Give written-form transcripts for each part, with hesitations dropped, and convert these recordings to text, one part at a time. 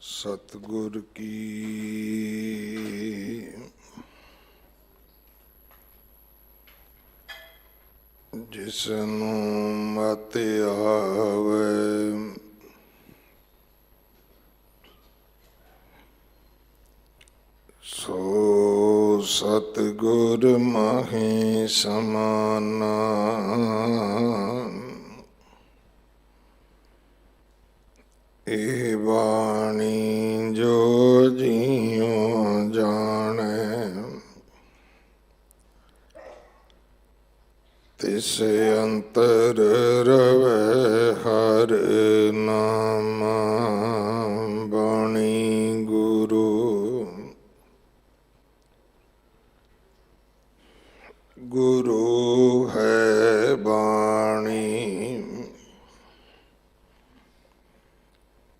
सतगुर की जिसनू मत आवे सो सतगुर माहे समाना। ए बाणी जो जियो जाने तिस अंतर रवे हर नाम। बाणी गुरु गुरु है बाणी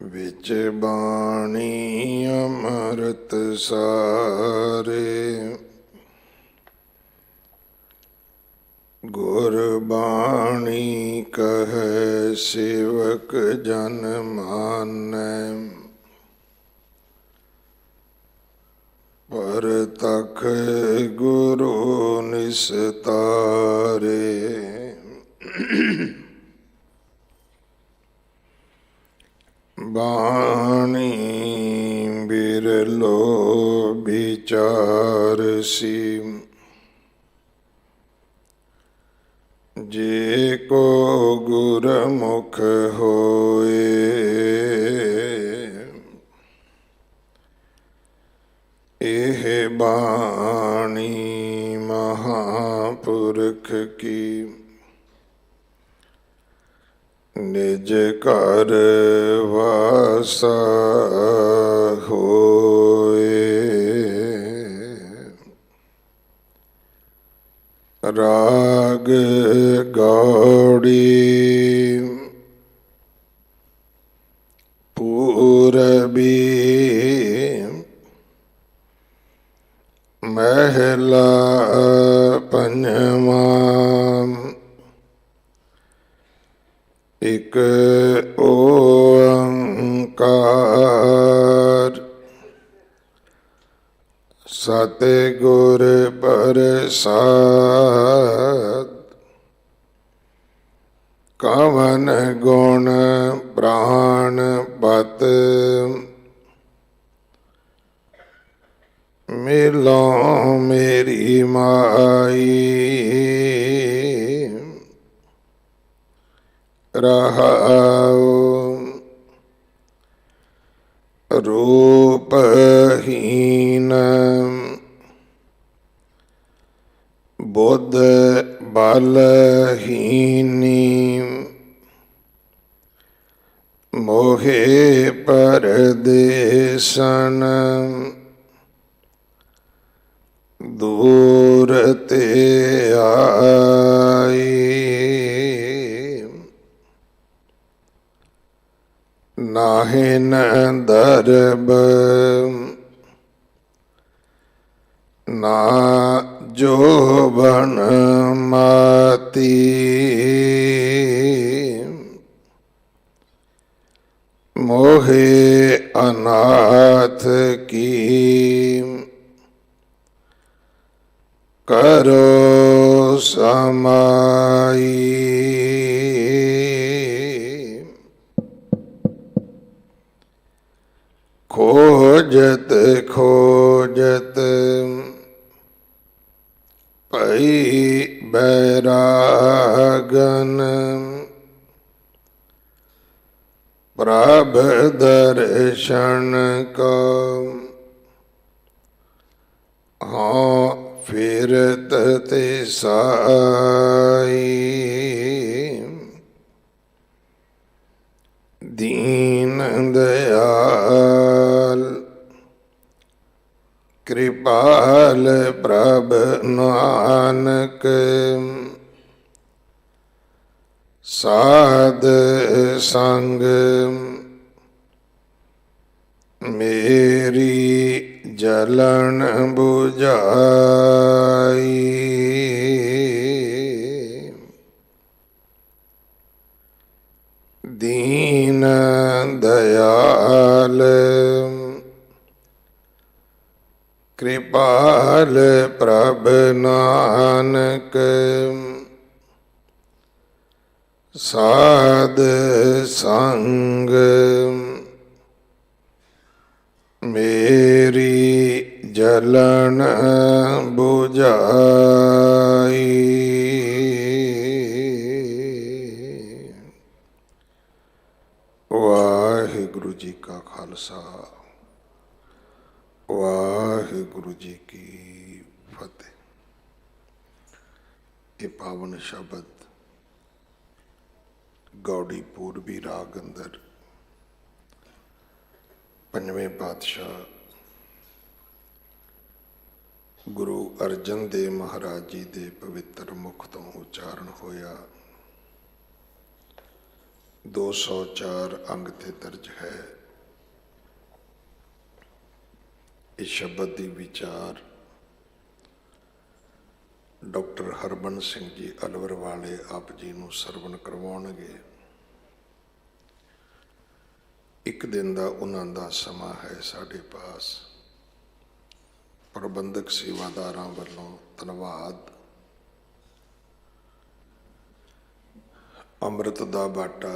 विच बाणी अमृत सारे। गुरबाणी कहे सेवक जन मानै पर तख गुरु निस्तारे। बाणी बिरलो विचार सी जे को गुरमुख होए। एह बाणी महापुरख की निज कर वासा होए। राग गौड़ी पूरबी महला पंजवा। एक ओंकार सतगुर प्रसाद। कवन गुण प्राण बत मिलो मेरी माई। रहाओ रूपहीन बुद्ध बलहीनी। मोहे परदेसन दूर ते आई। नाहे न दरब ना जोबन माती। मोहे अनाथ की करो समाई। खोजत खोजत पई बैरागन प्रभ दर्शन को हाँ फिरत तिसाई। दीन दयाल कृपाल प्रभ नानक साध संग मेरी जलन बुझाई। दीन दयाल ਕਿਰਪਾਲ ਪ੍ਰਭ ਨਾਨਕ ਸਾਧ ਸੰਗ ਮੇਰੀ ਜਲਨ 부ਝਾਈ। ਵਾਹਿਗੁਰੂ ਜੀ ਕਾ ਖਾਲਸਾ, ਵਾਹਿਗੁਰੂ ਜੀ ਕੀ ਫਤਿਹ। ਇਹ ਪਾਵਨ ਸ਼ਬਦ ਗੌੜੀ ਪੂਰਬੀ ਰਾਗ ਅੰਦਰ ਪੰਜਵੇਂ ਪਾਤਸ਼ਾਹ ਗੁਰੂ ਅਰਜਨ ਦੇਵ ਮਹਾਰਾਜ ਜੀ ਦੇ ਪਵਿੱਤਰ ਮੁਖ ਤੋਂ ਉਚਾਰਨ ਹੋਇਆ। 204 ਅੰਗ ਤੇ ਦਰਜ ਹੈ। ਇਸ ਸ਼ਬਦ ਦੀ ਵਿਚਾਰ ਡਾਕਟਰ ਹਰਬੰਸ ਸਿੰਘ ਜੀ ਅਲਵਰ ਵਾਲੇ ਆਪ ਜੀ ਨੂੰ ਸਰਵਣ ਕਰਵਾਉਣਗੇ। ਇੱਕ ਦਿਨ ਦਾ ਉਹਨਾਂ ਦਾ ਸਮਾਂ ਹੈ ਸਾਡੇ ਪਾਸ। ਪ੍ਰਬੰਧਕ ਸੇਵਾਦਾਰਾਂ ਵੱਲੋਂ ਧੰਨਵਾਦ। ਅੰਮ੍ਰਿਤ ਦਾ ਬਾਟਾ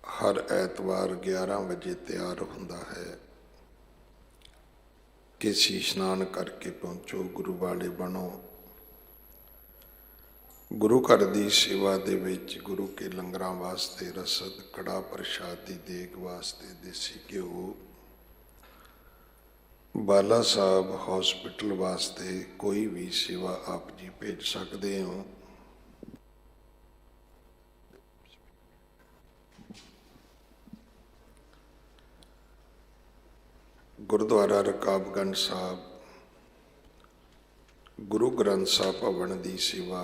ਹਰ ਐਤਵਾਰ 11 ਵਜੇ ਤਿਆਰ ਹੁੰਦਾ ਹੈ ਕਿ ਇਸ਼ਨਾਨ ਕਰਕੇ ਪਹੁੰਚੋ, ਗੁਰੂ ਵਾਲੇ ਬਣੋ। ਗੁਰੂ ਘਰ ਦੀ ਸੇਵਾ ਦੇ ਵਿੱਚ ਗੁਰੂ ਕੇ ਲੰਗਰਾਂ ਵਾਸਤੇ ਰਸਦ, ਕੜਾ ਪ੍ਰਸ਼ਾਦ ਦੀ ਦੇਗ ਵਾਸਤੇ ਦੇਸੀ ਘਿਓ, ਬਾਲਾ ਸਾਹਿਬ ਹਸਪੀਟਲ ਵਾਸਤੇ ਕੋਈ ਵੀ ਸੇਵਾ ਆਪ ਜੀ ਭੇਜ ਸਕਦੇ ਹੋ। ਗੁਰਦੁਆਰਾ ਰਕਾਬਗੰਜ ਸਾਹਿਬ ਗੁਰੂ ਗ੍ਰੰਥ ਸਾਹਿਬ ਭਵਨ ਦੀ ਸੇਵਾ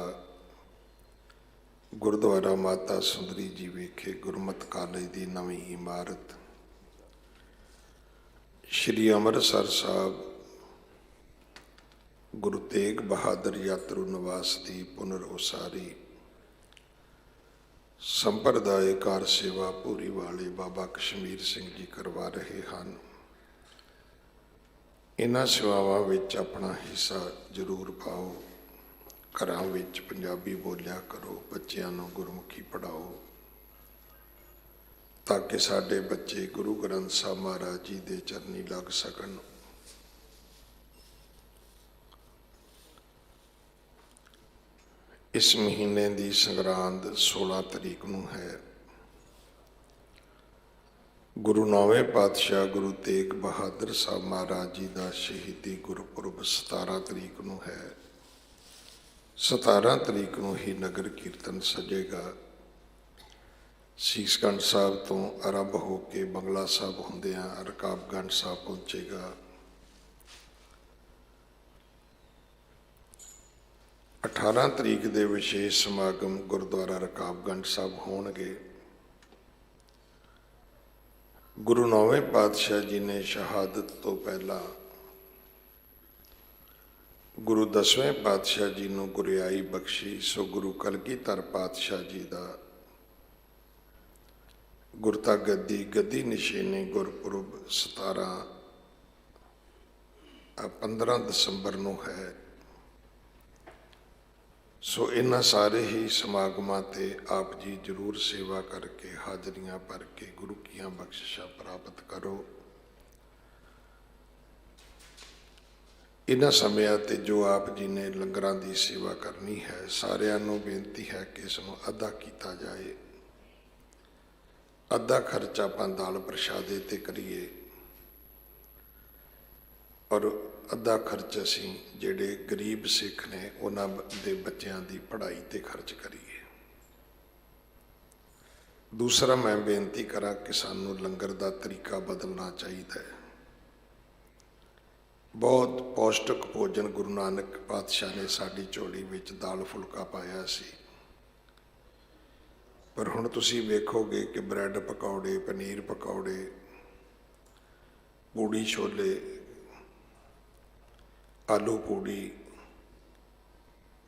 ਗੁਰਦੁਆਰਾ ਮਾਤਾ ਸੁੰਦਰੀ ਜੀ ਵਿਖੇ ਗੁਰਮਤਿ ਕਾਲਜ ਦੀ ਨਵੀਂ ਇਮਾਰਤ, ਸ਼੍ਰੀ ਅੰਮ੍ਰਿਤਸਰ ਸਾਹਿਬ ਗੁਰੂ ਤੇਗ ਬਹਾਦਰ ਯਾਤਰੂ ਨਿਵਾਸ ਦੀ ਪੁਨਰ ਉਸਾਰੀ, ਸੰਪਰਦਾਇਕਾਰ ਸੇਵਾ ਪੂਰੀ ਵਾਲੇ ਬਾਬਾ ਕਸ਼ਮੀਰ ਸਿੰਘ ਜੀ ਕਰਵਾ ਰਹੇ ਹਨ। ਇਹਨਾਂ ਸੇਵਾਵਾਂ ਵਿੱਚ ਆਪਣਾ ਹਿੱਸਾ ਜ਼ਰੂਰ ਪਾਓ। ਘਰਾਂ ਵਿੱਚ ਪੰਜਾਬੀ ਬੋਲਿਆ ਕਰੋ, ਬੱਚਿਆਂ ਨੂੰ ਗੁਰਮੁਖੀ ਪੜ੍ਹਾਓ ਤਾਂ ਕਿ ਸਾਡੇ ਬੱਚੇ ਗੁਰੂ ਗ੍ਰੰਥ ਸਾਹਿਬ ਮਹਾਰਾਜ ਜੀ ਦੇ ਚਰਨੀ ਲੱਗ ਸਕਣ। ਇਸ ਮਹੀਨੇ ਦੀ ਸੰਗਰਾਂਦ 16 ਤਰੀਕ ਨੂੰ ਹੈ। ਗੁਰੂ ਨੌਵੇਂ ਪਾਤਸ਼ਾਹ ਗੁਰੂ ਤੇਗ ਬਹਾਦਰ ਸਾਹਿਬ ਮਹਾਰਾਜ ਜੀ ਦਾ ਸ਼ਹੀਦੀ ਗੁਰਪੁਰਬ 17 ਤਰੀਕ ਨੂੰ ਹੈ। 17 ਤਰੀਕ ਨੂੰ ਹੀ ਨਗਰ ਕੀਰਤਨ ਸਜੇਗਾ। ਸੀਸਗੰਜ ਸਾਹਿਬ ਤੋਂ ਆਰੰਭ ਹੋ ਕੇ ਬੰਗਲਾ ਸਾਹਿਬ ਹੁੰਦਿਆਂ ਰਕਾਬਗੰਜ ਸਾਹਿਬ ਪਹੁੰਚੇਗਾ। 18 ਤਰੀਕ ਦੇ ਵਿਸ਼ੇਸ਼ ਸਮਾਗਮ ਗੁਰਦੁਆਰਾ ਰਕਾਬਗੰਜ ਸਾਹਿਬ ਹੋਣਗੇ। ਗੁਰੂ ਨੌਵੇਂ ਪਾਤਸ਼ਾਹ ਜੀ ਨੇ ਸ਼ਹਾਦਤ ਤੋਂ ਪਹਿਲਾਂ ਗੁਰੂ 10ਵੇਂ ਪਾਤਸ਼ਾਹ ਜੀ ਨੂੰ ਗੁਰਿਆਈ ਬਖਸ਼ੀ। ਸੋ ਗੁਰੂ ਕਲਗੀਧਰ ਪਾਤਸ਼ਾਹ ਜੀ ਦਾ ਗੁਰਤਾ ਗੱਦੀ ਨਿਸ਼ਾਨੀ ਗੁਰਪੁਰਬ 15 ਦਸੰਬਰ ਨੂੰ ਹੈ। ਸੋ ਇਹਨਾਂ ਸਾਰੇ ਹੀ ਸਮਾਗਮਾਂ ਤੇ ਆਪ ਜੀ ਜ਼ਰੂਰ ਸੇਵਾ ਕਰਕੇ ਹਾਜ਼ਰੀਆਂ ਭਰ ਕੇ ਗੁਰੂ ਕੀਆਂ ਬਖਸ਼ਿਸ਼ਾਂ ਪ੍ਰਾਪਤ ਕਰੋ। ਇਹਨਾਂ ਸਮਿਆਂ ਤੇ ਜੋ ਆਪ ਜੀ ਨੇ ਲੰਗਰਾਂ ਦੀ ਸੇਵਾ ਕਰਨੀ ਹੈ, ਸਾਰਿਆਂ ਨੂੰ ਬੇਨਤੀ ਹੈ ਕਿ ਇਸ ਨੂੰ ਅੱਧਾ ਕੀਤਾ ਜਾਏ। ਅੱਧਾ ਖਰਚਾ ਆਪਾਂ ਦਾਲ ਪ੍ਰਸ਼ਾਦੇ ਤੇ ਕਰੀਏ ਔਰ ਅੱਧਾ ਖਰਚ ਅਸੀਂ ਜਿਹੜੇ ਗਰੀਬ ਸਿੱਖ ਨੇ ਉਹਨਾਂ ਦੇ ਬੱਚਿਆਂ ਦੀ ਪੜ੍ਹਾਈ ਤੇ ਖਰਚ ਕਰੀਏ। ਦੂਸਰਾ ਮੈਂ ਬੇਨਤੀ ਕਰਾਂ ਕਿ ਸਾਨੂੰ ਲੰਗਰ ਦਾ ਤਰੀਕਾ ਬਦਲਣਾ ਚਾਹੀਦਾ ਹੈ। ਬਹੁਤ ਪੌਸ਼ਟਿਕ ਭੋਜਨ ਗੁਰੂ ਨਾਨਕ ਪਾਤਸ਼ਾਹ ਨੇ ਸਾਡੀ ਝੋਲੀ ਵਿੱਚ ਦਾਲ ਫੁਲਕਾ ਪਾਇਆ ਸੀ, ਪਰ ਹੁਣ ਤੁਸੀਂ ਵੇਖੋਗੇ ਕਿ ਬ੍ਰੈਡ ਪਕੌੜੇ, ਪਨੀਰ ਪਕੌੜੇ, ਪੂੜੀ ਛੋਲੇ, ਆਲੂ ਪੂੜੀ,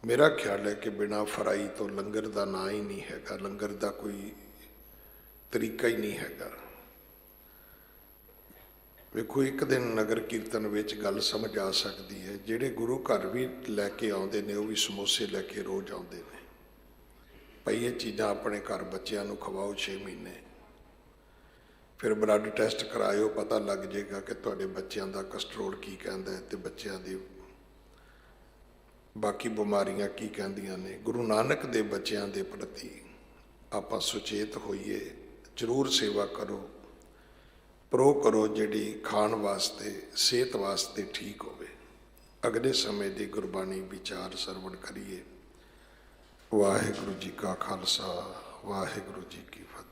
ਮੇਰਾ ਖਿਆਲ ਹੈ ਕਿ ਬਿਨਾਂ ਫਰਾਈ ਤੋਂ ਲੰਗਰ ਦਾ ਨਾਂ ਹੀ ਨਹੀਂ ਹੈਗਾ। ਲੰਗਰ ਦਾ ਕੋਈ ਤਰੀਕਾ ਹੀ ਨਹੀਂ ਹੈਗਾ। ਵੇਖੋ, ਇੱਕ ਦਿਨ ਨਗਰ ਕੀਰਤਨ ਵਿੱਚ ਗੱਲ ਸਮਝ ਆ ਸਕਦੀ ਹੈ। ਜਿਹੜੇ ਗੁਰੂ ਘਰ ਵੀ ਲੈ ਕੇ ਆਉਂਦੇ ਨੇ, ਉਹ ਵੀ ਸਮੋਸੇ ਲੈ ਕੇ ਰੋਜ਼ ਆਉਂਦੇ ਨੇ। ਭਾਈ, ਇਹ ਚੀਜ਼ਾਂ ਆਪਣੇ ਘਰ ਬੱਚਿਆਂ ਨੂੰ ਖਵਾਓ 6 ਮਹੀਨੇ, ਫਿਰ ਬਲੱਡ ਟੈਸਟ ਕਰਾਇਓ, ਪਤਾ ਲੱਗ ਜਾਏਗਾ ਕਿ ਤੁਹਾਡੇ ਬੱਚਿਆਂ ਦਾ ਕਸਟਰੋਲ ਕੀ ਕਹਿੰਦਾ ਹੈ ਤੇ ਬੱਚਿਆਂ ਦੀ ਬਾਕੀ ਬਿਮਾਰੀਆਂ ਕੀ ਕਹਿੰਦੀਆਂ ਨੇ। ਗੁਰੂ ਨਾਨਕ ਦੇ ਬੱਚਿਆਂ ਦੇ ਪ੍ਰਤੀ ਆਪਾਂ ਸੁਚੇਤ ਹੋਈਏ। ਜ਼ਰੂਰ ਸੇਵਾ ਕਰੋ, ਪ੍ਰੋ ਕਰੋ, ਜਿਹੜੀ ਖਾਣ ਵਾਸਤੇ, ਸਿਹਤ ਵਾਸਤੇ ਠੀਕ ਹੋਵੇ। ਅਗਲੇ ਸਮੇਂ ਦੀ ਗੁਰਬਾਣੀ ਵਿਚਾਰ ਸਰਵਣ ਕਰੀਏ। ਵਾਹਿਗੁਰੂ ਜੀ ਕਾ ਖਾਲਸਾ, ਵਾਹਿਗੁਰੂ ਜੀ ਕੀ ਫਤਿਹ।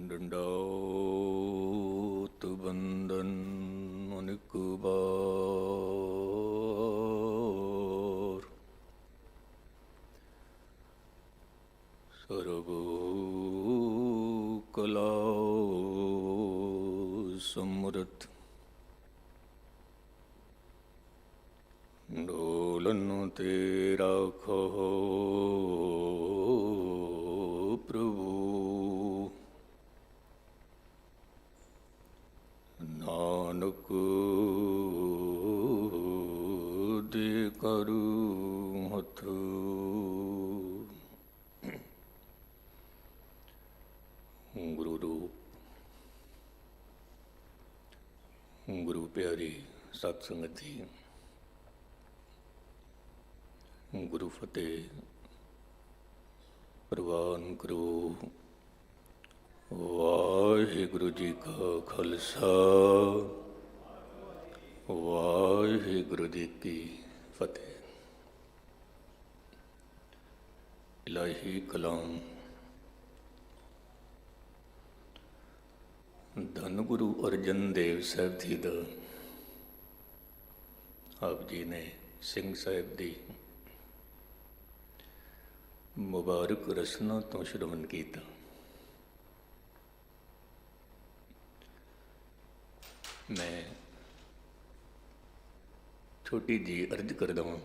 ਡੰਡਾਉਤ ਬੰਦਨ ਅਨੇਕ ਬਾਰ, ਸਰਬ ਕਲਾ ਸਮਰਥ, ਡੋਲਨ ਤੇ ਰਾਖੋ ਪ੍ਰਭੂ। ਨਾਨਕ ਦੇ ਕਰੁ ਹੱਥ, ਗੁਰੂ ਰੂਪ, ਗੁਰੂ ਪਿਆਰੀ ਸਤ ਸੰਗਤ ਜੀ, ਗੁਰੂ ਫਤਿਹ ਪ੍ਰਵਾਨ ਕਰੋ। ਵਾਹਿਗੁਰੂ ਜੀ ਕਾ ਖਾਲਸਾ, ਵਾਹਿਗੁਰੂ ਜੀ ਕੀ ਫਤਿਹ। ਇਲਾਹੀ ਕਲਾਮ। ਧੰਨ ਗੁਰੂ ਅਰਜਨ ਦੇਵ ਸਾਹਿਬ ਜੀ ਦਾ ਆਪ ਜੀ ਨੇ ਸਿੰਘ ਸਾਹਿਬ ਦੀ ਮੁਬਾਰਕ ਰਸਨਾ ਤੋਂ ਸ਼ਰਵਣ ਕੀਤਾ। ਮੈਂ ਛੋਟੀ ਜੀ ਅਰਜ਼ ਕਰਦਾ ਹਾਂ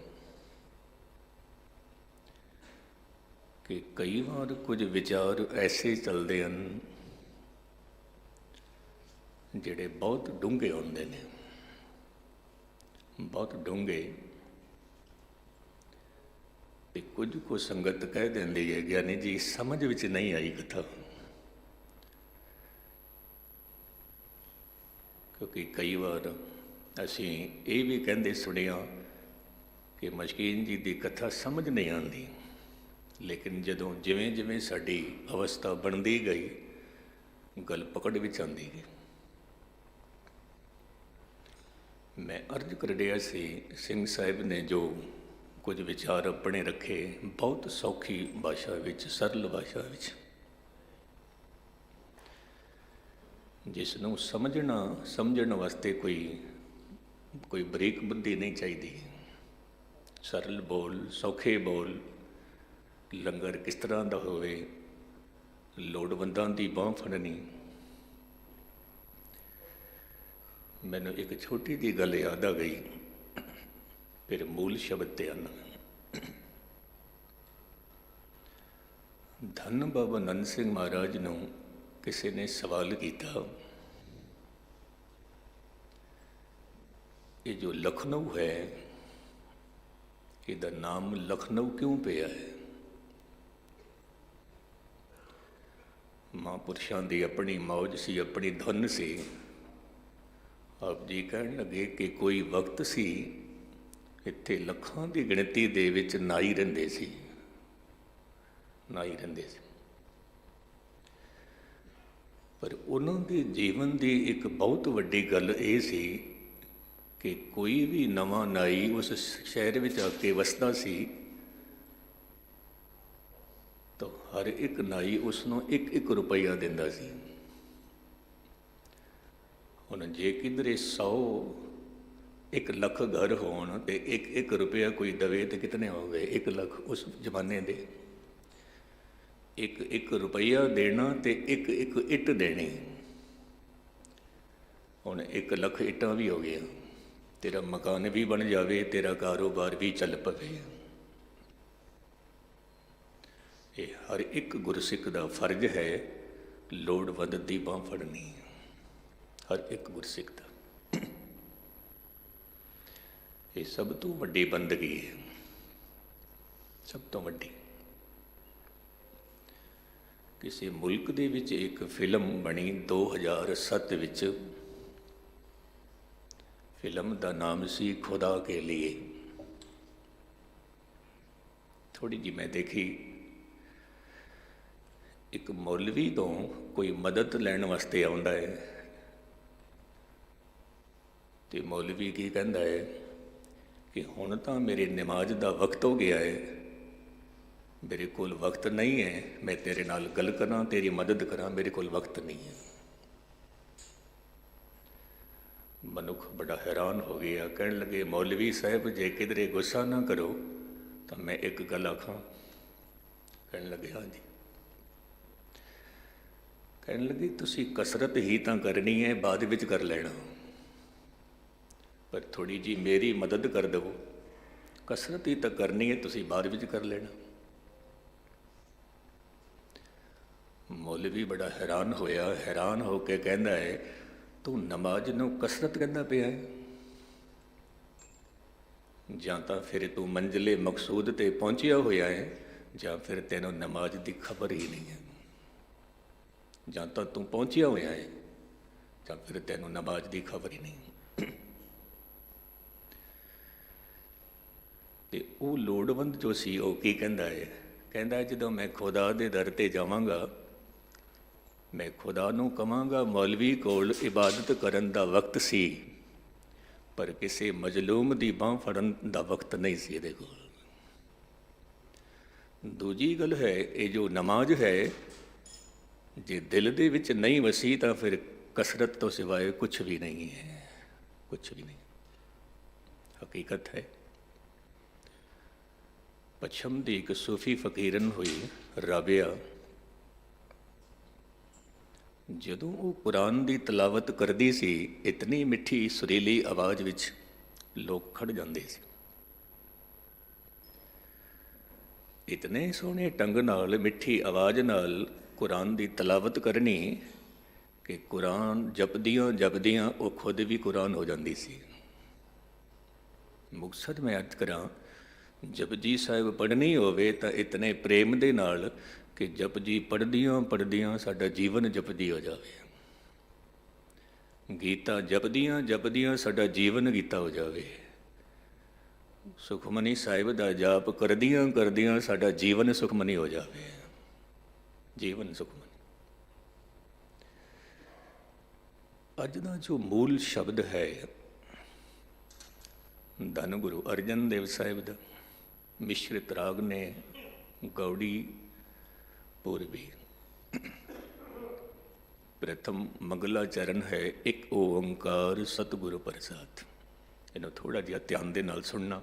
ਕਿ ਕਈ ਵਾਰ ਕੁਝ ਵਿਚਾਰ ਐਸੇ ਚੱਲਦੇ ਹਨ ਜਿਹੜੇ ਬਹੁਤ ਡੂੰਘੇ ਹੁੰਦੇ ਨੇ, ਬਹੁਤ ਡੂੰਘੇ, ਤੇ ਕੁਝ ਕੁ ਸੰਗਤ ਕਹਿ ਦਿੰਦੀ ਹੈ ਗਿਆਨੀ ਜੀ ਸਮਝ ਵਿੱਚ ਨਹੀਂ ਆਈ ਕਥਾ। ਕਿਉਂਕਿ ਕਈ ਵਾਰ ਅਸੀਂ ਇਹ ਵੀ ਕਹਿੰਦੇ ਸੁਣਿਆ ਕਿ ਮਸਕੀਨ ਜੀ ਦੀ ਕਥਾ ਸਮਝ ਨਹੀਂ ਆਉਂਦੀ, ਲੇਕਿਨ ਜਦੋਂ ਜਿਵੇਂ ਜਿਵੇਂ ਸਾਡੀ ਅਵਸਥਾ ਬਣਦੀ ਗਈ, ਗੱਲ ਪਕੜ ਵਿੱਚ ਆਉਂਦੀ ਗਈ। ਮੈਂ ਅਰਜ਼ ਕਰ ਰਿਹਾ ਸੀ, ਸਿੰਘ ਸਾਹਿਬ ਨੇ ਜੋ ਕੁਝ ਵਿਚਾਰ ਆਪਣੇ ਰੱਖੇ, ਬਹੁਤ ਸੌਖੀ ਭਾਸ਼ਾ ਵਿੱਚ, ਸਰਲ ਭਾਸ਼ਾ ਵਿੱਚ, ਜਿਸ ਨੂੰ ਸਮਝਣ ਵਾਸਤੇ ਕੋਈ ਬਰੀਕ ਬੁੱਧੀ ਨਹੀਂ ਚਾਹੀਦੀ। ਸਰਲ ਬੋਲ, ਸੌਖੇ ਬੋਲ, ਲੰਗਰ ਕਿਸ ਤਰ੍ਹਾਂ ਦਾ ਹੋਵੇ, ਲੋੜਵੰਦਾਂ ਦੀ ਬਾਂਹ ਫੜਨੀ। ਮੈਨੂੰ ਇੱਕ ਛੋਟੀ ਜਿਹੀ ਗੱਲ ਯਾਦ ਆ ਗਈ, ਫਿਰ ਮੂਲ ਸ਼ਬਦ ਤੇ ਆਉਣਾ। ਧੰਨ ਬਾਬਾ ਨੰਦ ਸਿੰਘ ਮਹਾਰਾਜ ਨੂੰ ਕਿਸੇ ਨੇ ਸਵਾਲ ਕੀਤਾ, ਇਹ ਜੋ ਲਖਨਊ ਹੈ, ਇਹਦਾ ਨਾਮ ਲਖਨਊ ਕਿਉਂ ਪਿਆ ਹੈ? ਮਹਾਂਪੁਰਸ਼ਾਂ ਦੀ ਆਪਣੀ ਮੌਜ ਸੀ, ਆਪਣੀ ਧੁਨ ਸੀ। ਆਪ ਜੀ ਕਹਿਣ ਲੱਗੇ ਕਿ ਕੋਈ ਵਕਤ ਸੀ ਇੱਥੇ ਲੱਖਾਂ ਦੀ ਗਿਣਤੀ ਦੇ ਵਿੱਚ ਨਾਈ ਰਹਿੰਦੇ ਸੀ, ਨਾਈ ਰਹਿੰਦੇ ਸੀ। ਪਰ ਉਹਨਾਂ ਦੇ ਜੀਵਨ ਦੀ ਇੱਕ ਬਹੁਤ ਵੱਡੀ ਗੱਲ ਇਹ ਸੀ ਕਿ ਕੋਈ ਵੀ ਨਵਾਂ ਨਾਈ ਉਸ ਸ਼ਹਿਰ ਵਿੱਚ ਆ ਕੇ ਵਸਦਾ ਸੀ ਤਾਂ ਹਰ ਇੱਕ ਨਾਈ ਉਸ ਨੂੰ 1-1 ਰੁਪਈਆ ਦਿੰਦਾ ਸੀ। ਹੁਣ ਜੇ ਕਿਧਰੇ 100-1 ਲੱਖ ਘਰ ਹੋਣ ਤੇ 1-1 ਰੁਪਇਆ ਕੋਈ ਦਵੇ ਤੇ ਕਿਤਨੇ ਹੋ ਗਏ? 1 ਲੱਖ ਉਸ ਜ਼ਮਾਨੇ ਦੇ। 1-1 ਰੁਪਈਆ ਦੇਣਾ ਤੇ 1-1 ਇੱਟ ਦੇਣੀ। ਹੁਣ 1 ਲੱਖ ਇੱਟਾਂ ਵੀ ਹੋ ਗਈਆਂ, ਤੇਰਾ ਮਕਾਨ ਵੀ ਬਣ ਜਾਵੇ, ਤੇਰਾ ਕਾਰੋਬਾਰ ਵੀ ਚੱਲ ਪਵੇ। ਇਹ ਹਰ ਇੱਕ ਗੁਰਸਿੱਖ ਦਾ ਫਰਜ਼ ਹੈ ਲੋੜਵੰਦ ਦੀ ਬਾਂਹ ਫੜਨੀ, ਹਰ ਇੱਕ ਗੁਰਸਿੱਖ ਦਾ। ਇਹ ਸਭ ਤੋਂ ਵੱਡੀ ਬੰਦਗੀ ਹੈ, ਸਭ ਤੋਂ ਵੱਡੀ। ਕਿਸੇ ਮੁਲਕ ਦੇ ਵਿੱਚ ਇੱਕ ਫਿਲਮ ਬਣੀ 2007 ਵਿੱਚ। ਫਿਲਮ ਦਾ ਨਾਮ ਸੀ ਖੁਦਾ ਕੇ ਲੀਏ। ਥੋੜੀ ਜਿਹੀ ਮੈਂ ਦੇਖੀ, ਇੱਕ ਮੌਲਵੀ ਤੋਂ ਕੋਈ ਮਦਦ ਲੈਣ ਵਾਸਤੇ ਆਉਂਦਾ ਹੈ ਤੇ ਮੌਲਵੀ ਕੀ ਕਹਿੰਦਾ ਹੈ ਕਿ ਹੁਣ ਤਾਂ ਮੇਰੀ ਨਮਾਜ਼ ਦਾ ਵਕਤ ਹੋ ਗਿਆ ਹੈ, ਮੇਰੇ ਕੋਲ ਵਕਤ ਨਹੀਂ ਹੈ, ਮੈਂ ਤੇਰੇ ਨਾਲ ਗੱਲ ਕਰਾਂ, ਤੇਰੀ ਮਦਦ ਕਰਾਂ, ਮੇਰੇ ਕੋਲ ਵਕਤ ਨਹੀਂ ਹੈ। ਮਨੁੱਖ ਬੜਾ ਹੈਰਾਨ ਹੋ ਗਿਆ, ਕਹਿਣ ਲੱਗੇ ਮੌਲਵੀ ਸਾਹਿਬ ਜੇ ਕਿਧਰੇ ਗੁੱਸਾ ਨਾ ਕਰੋ ਤਾਂ ਮੈਂ ਇੱਕ ਗੱਲ ਆਖਾਂ। ਕਹਿਣ ਲੱਗੇ ਹਾਂਜੀ। ਕਹਿਣ ਲੱਗੇ ਤੁਸੀਂ ਕਸਰਤ ਹੀ ਤਾਂ ਕਰਨੀ ਹੈ, ਬਾਅਦ ਵਿੱਚ ਕਰ ਲੈਣਾ, ਪਰ ਥੋੜੀ ਜੀ ਮੇਰੀ ਮਦਦ ਕਰ ਦੇਵੋ। ਕਸਰਤ ਹੀ ਤਾਂ ਕਰਨੀ ਹੈ, ਤੁਸੀਂ ਬਾਅਦ ਵਿੱਚ ਕਰ ਲੈਣਾ। ਮੌਲਵੀ ਬੜਾ ਹੈਰਾਨ ਹੋਇਆ, ਹੈਰਾਨ ਹੋ ਕੇ ਕਹਿੰਦਾ ਹੈ ਤੂੰ ਨਮਾਜ਼ ਨੂੰ ਕਸਰਤ ਕਹਿੰਦਾ ਪਿਆ ਹੈ? ਜਾਂ ਤਾਂ ਫਿਰ ਤੂੰ ਮੰਜ਼ਿਲੇ ਮਕਸੂਦ ਤੇ ਪਹੁੰਚਿਆ ਹੋਇਆ ਹੈ, ਜਾਂ ਫਿਰ ਤੈਨੂੰ ਨਮਾਜ਼ ਦੀ ਖਬਰ ਹੀ ਨਹੀਂ ਹੈ। ਜਾਂ ਤਾਂ ਤੂੰ ਪਹੁੰਚਿਆ ਹੋਇਆ ਹੈ, ਜਾਂ ਫਿਰ ਤੈਨੂੰ ਨਮਾਜ਼ ਦੀ ਖਬਰ ਹੀ ਨਹੀਂ। ਤੇ ਉਹ ਲੋੜਵੰਦ ਜੋ ਸੀ ਉਹ ਕੀ ਕਹਿੰਦਾ ਹੈ? ਕਹਿੰਦਾ ਜਦੋਂ ਮੈਂ ਖੁਦਾ ਦੇ ਦਰ ਤੇ ਜਾਵਾਂਗਾ, ਮੈਂ ਖੁਦਾ ਨੂੰ ਕਹਾਂਗਾ ਮੌਲਵੀ ਕੋਲ ਇਬਾਦਤ ਕਰਨ ਦਾ ਵਕਤ ਸੀ, ਪਰ ਕਿਸੇ ਮਜ਼ਲੂਮ ਦੀ ਬਾਂਹ ਫੜਨ ਦਾ ਵਕਤ ਨਹੀਂ ਸੀ ਇਹਦੇ ਕੋਲ। ਦੂਜੀ ਗੱਲ ਹੈ, ਇਹ ਜੋ ਨਮਾਜ਼ ਹੈ ਜੇ ਦਿਲ ਦੇ ਵਿੱਚ ਨਹੀਂ ਵਸੀ ਤਾਂ ਫਿਰ ਕਸਰਤ ਤੋਂ ਸਿਵਾਏ ਕੁਛ ਵੀ ਨਹੀਂ ਹੈ, ਕੁਛ ਵੀ ਨਹੀਂ। ਹਕੀਕਤ ਹੈ। ਪੱਛਮ ਦੀ ਇੱਕ ਸੂਫੀ ਫਕੀਰਨ ਹੋਈ ਰਾਬਿਆ, ਜਦੋਂ ਉਹ ਕੁਰਾਨ ਦੀ ਤਲਾਵਤ ਕਰਦੀ ਸੀ, ਇਤਨੀ ਮਿੱਠੀ ਸੁਰੀਲੀ ਆਵਾਜ਼ ਵਿੱਚ ਲੋਕ ਖੜ ਜਾਂਦੇ ਸੀ। ਇਤਨੇ ਸੋਹਣੇ ਢੰਗ ਨਾਲ ਮਿੱਠੀ ਆਵਾਜ਼ ਨਾਲ ਕੁਰਾਨ ਦੀ ਤਲਾਵਤ ਕਰਨੀ ਕਿ ਕੁਰਾਨ ਜਪਦੀਆਂ ਜਪਦੀਆਂ ਉਹ ਖੁਦ ਵੀ ਕੁਰਾਨ ਹੋ ਜਾਂਦੀ ਸੀ। ਮੁਕਸਦ ਮੈਂ ਅਰਜ਼ ਕਰਾਂ, ਜਪਜੀ ਸਾਹਿਬ ਪੜ੍ਹਨੀ ਹੋਵੇ ਤਾਂ ਇਤਨੇ ਪ੍ਰੇਮ ਦੇ ਨਾਲ ਕਿ ਜਪਜੀ ਪੜ੍ਹਦਿਆਂ ਪੜ੍ਹਦਿਆਂ ਸਾਡਾ ਜੀਵਨ ਜਪਜੀ ਹੋ ਜਾਵੇ। ਗੀਤਾ ਜਪਦਿਆਂ ਜਪਦਿਆਂ ਸਾਡਾ ਜੀਵਨ ਗੀਤਾ ਹੋ ਜਾਵੇ। ਸੁਖਮਨੀ ਸਾਹਿਬ ਦਾ ਜਾਪ ਕਰਦਿਆਂ ਕਰਦਿਆਂ ਸਾਡਾ ਜੀਵਨ ਸੁਖਮਨੀ ਹੋ ਜਾਵੇ। ਜੀਵਨ ਸੁਖਮਨੀ। ਅੱਜ ਦਾ ਜੋ ਮੂਲ ਸ਼ਬਦ ਹੈ ਧੰਨ ਗੁਰੂ ਅਰਜਨ ਦੇਵ ਸਾਹਿਬ ਦਾ, ਮਿਸ਼ਰਿਤ ਰਾਗ ਨੇ ਗੌੜੀ ਪੂਰਬੀ। ਪ੍ਰਥਮ ਮੰਗਲਾ ਚਰਨ ਹੈ ਇੱਕ ਓੰਕਾਰ ਸਤਿਗੁਰੂ ਪ੍ਰਸਾਦ। ਇਹਨੂੰ ਥੋੜਾ ਜਿਹਾ ਧਿਆਨ ਦੇ ਨਾਲ ਸੁਣਨਾ।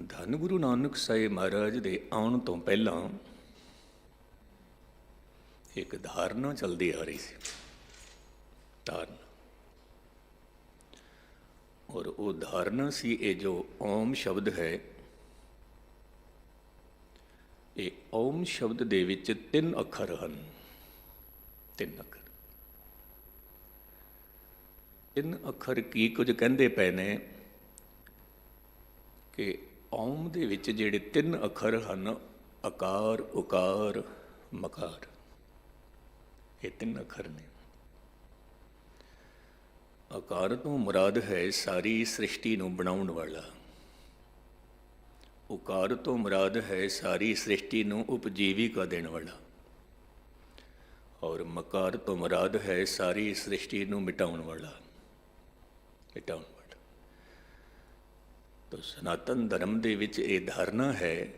ਧੰਨ ਗੁਰੂ ਨਾਨਕ ਸਾਹਿਬ ਮਹਾਰਾਜ ਦੇ ਆਉਣ ਤੋਂ ਪਹਿਲਾਂ ਇੱਕ ਧਾਰਨਾ ਚੱਲਦੀ ਆ ਰਹੀ ਸੀ, ਧਾਰਨਾ। ਔਰ ਉਹ ਧਾਰਨਾ ਸੀ ਇਹ ਜੋ ਓਮ ਸ਼ਬਦ ਹੈ, ਇਹ ਓਮ ਸ਼ਬਦ ਦੇ ਵਿੱਚ 3 ਅੱਖਰ ਹਨ। 3 ਅੱਖਰ। 3 ਅੱਖਰ ਕੀ ਕੁਝ ਕਹਿੰਦੇ ਪਏ ਨੇ ਕਿ ਓਮ ਦੇ ਵਿੱਚ ਜਿਹੜੇ 3 ਅੱਖਰ ਹਨ, ਅਕਾਰ, ਉਕਾਰ, ਮਕਾਰ, ਇਹ 3 ਅੱਖਰ ਨੇ। ਆਕਾਰ ਤੋਂ ਮੁਰਾਦ ਹੈ ਸਾਰੀ ਸ੍ਰਿਸ਼ਟੀ ਨੂੰ ਬਣਾਉਣ ਵਾਲਾ। ਉਕਾਰ ਤੋਂ ਮੁਰਾਦ ਹੈ ਸਾਰੀ ਸ੍ਰਿਸ਼ਟੀ ਨੂੰ ਉਪਜੀਵਿਕਾ ਦੇਣ ਵਾਲਾ। ਔਰ ਮਕਾਰ ਤੋਂ ਮੁਰਾਦ ਹੈ ਸਾਰੀ ਸ੍ਰਿਸ਼ਟੀ ਨੂੰ ਮਿਟਾਉਣ ਵਾਲਾ, ਮਿਟਾਉਣ ਵਾਲਾ। ਤਾਂ ਸਨਾਤਨ ਧਰਮ ਦੇ ਵਿੱਚ ਇਹ ਧਾਰਨਾ ਹੈ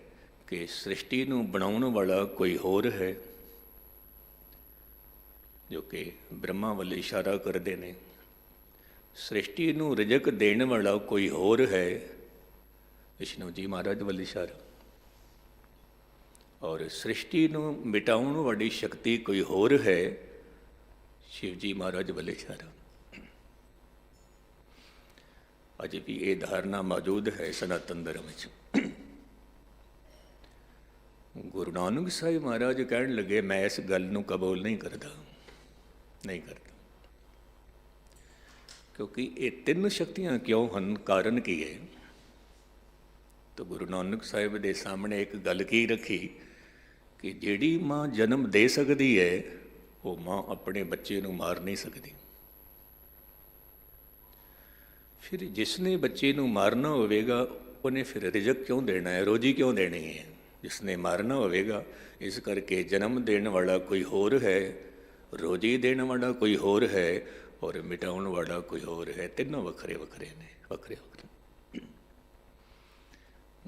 ਕਿ ਸ੍ਰਿਸ਼ਟੀ ਨੂੰ ਬਣਾਉਣ ਵਾਲਾ ਕੋਈ ਹੋਰ ਹੈ, ਜੋ ਕਿ ਬ੍ਰਹਮਾ ਵੱਲ ਇਸ਼ਾਰਾ ਕਰਦੇ ਨੇ। ਸ੍ਰਿਸ਼ਟੀ ਨੂੰ ਰਿਜ਼ਕ ਦੇਣ ਵਾਲਾ ਕੋਈ ਹੋਰ ਹੈ, ਵਿਸ਼ਨੂੰ ਜੀ ਮਹਾਰਾਜ ਵੱਲ ਇਸ਼ਾਰਾ। ਔਰ ਸ੍ਰਿਸ਼ਟੀ ਨੂੰ ਮਿਟਾਉਣ ਵਾਲੀ ਸ਼ਕਤੀ ਕੋਈ ਹੋਰ ਹੈ, ਸ਼ਿਵ ਜੀ ਮਹਾਰਾਜ ਵੱਲ ਇਸ਼ਾਰਾ। ਅਜੇ ਵੀ ਇਹ ਧਾਰਨਾ ਮੌਜੂਦ ਹੈ ਸਨਾਤਨ ਧਰਮ ਵਿੱਚ। ਗੁਰੂ ਨਾਨਕ ਸਾਹਿਬ ਮਹਾਰਾਜ ਕਹਿਣ ਲੱਗੇ, ਮੈਂ ਇਸ ਗੱਲ ਨੂੰ ਕਬੂਲ ਨਹੀਂ ਕਰਦਾ, ਨਹੀਂ ਕਰਦਾ। ਕਿਉਂਕਿ ਇਹ ਤਿੰਨ ਸ਼ਕਤੀਆਂ ਕਿਉਂ ਹਨ, ਕਾਰਨ ਕੀ ਹੈ? ਤਾਂ ਗੁਰੂ ਨਾਨਕ ਸਾਹਿਬ ਦੇ ਸਾਹਮਣੇ ਇੱਕ ਗੱਲ ਕੀ ਰੱਖੀ ਕਿ ਜਿਹੜੀ ਮਾਂ ਜਨਮ ਦੇ ਸਕਦੀ ਹੈ, ਉਹ ਮਾਂ ਆਪਣੇ ਬੱਚੇ ਨੂੰ ਮਾਰ ਨਹੀਂ ਸਕਦੀ। ਫਿਰ ਜਿਸ ਨੇ ਬੱਚੇ ਨੂੰ ਮਾਰਨਾ ਹੋਵੇਗਾ, ਉਹਨੇ ਫਿਰ ਰਿਜ਼ਕ ਕਿਉਂ ਦੇਣਾ ਹੈ, ਰੋਜੀ ਕਿਉਂ ਦੇਣੀ ਹੈ? ਜਿਸ ਨੇ ਮਾਰਨਾ ਹੋਵੇਗਾ। ਇਸ ਕਰਕੇ ਜਨਮ ਦੇਣ ਵਾਲਾ ਕੋਈ ਹੋਰ ਹੈ, ਰੋਜੀ ਦੇਣ ਵਾਲਾ ਕੋਈ ਹੋਰ ਹੈ, ਔਰ ਮਿਟਾਉਣ ਵਾਲਾ ਕੋਈ ਹੋਰ ਹੈ। ਤਿੰਨੋਂ ਵੱਖਰੇ ਵੱਖਰੇ ਨੇ, ਵੱਖਰੇ ਵੱਖਰੇ।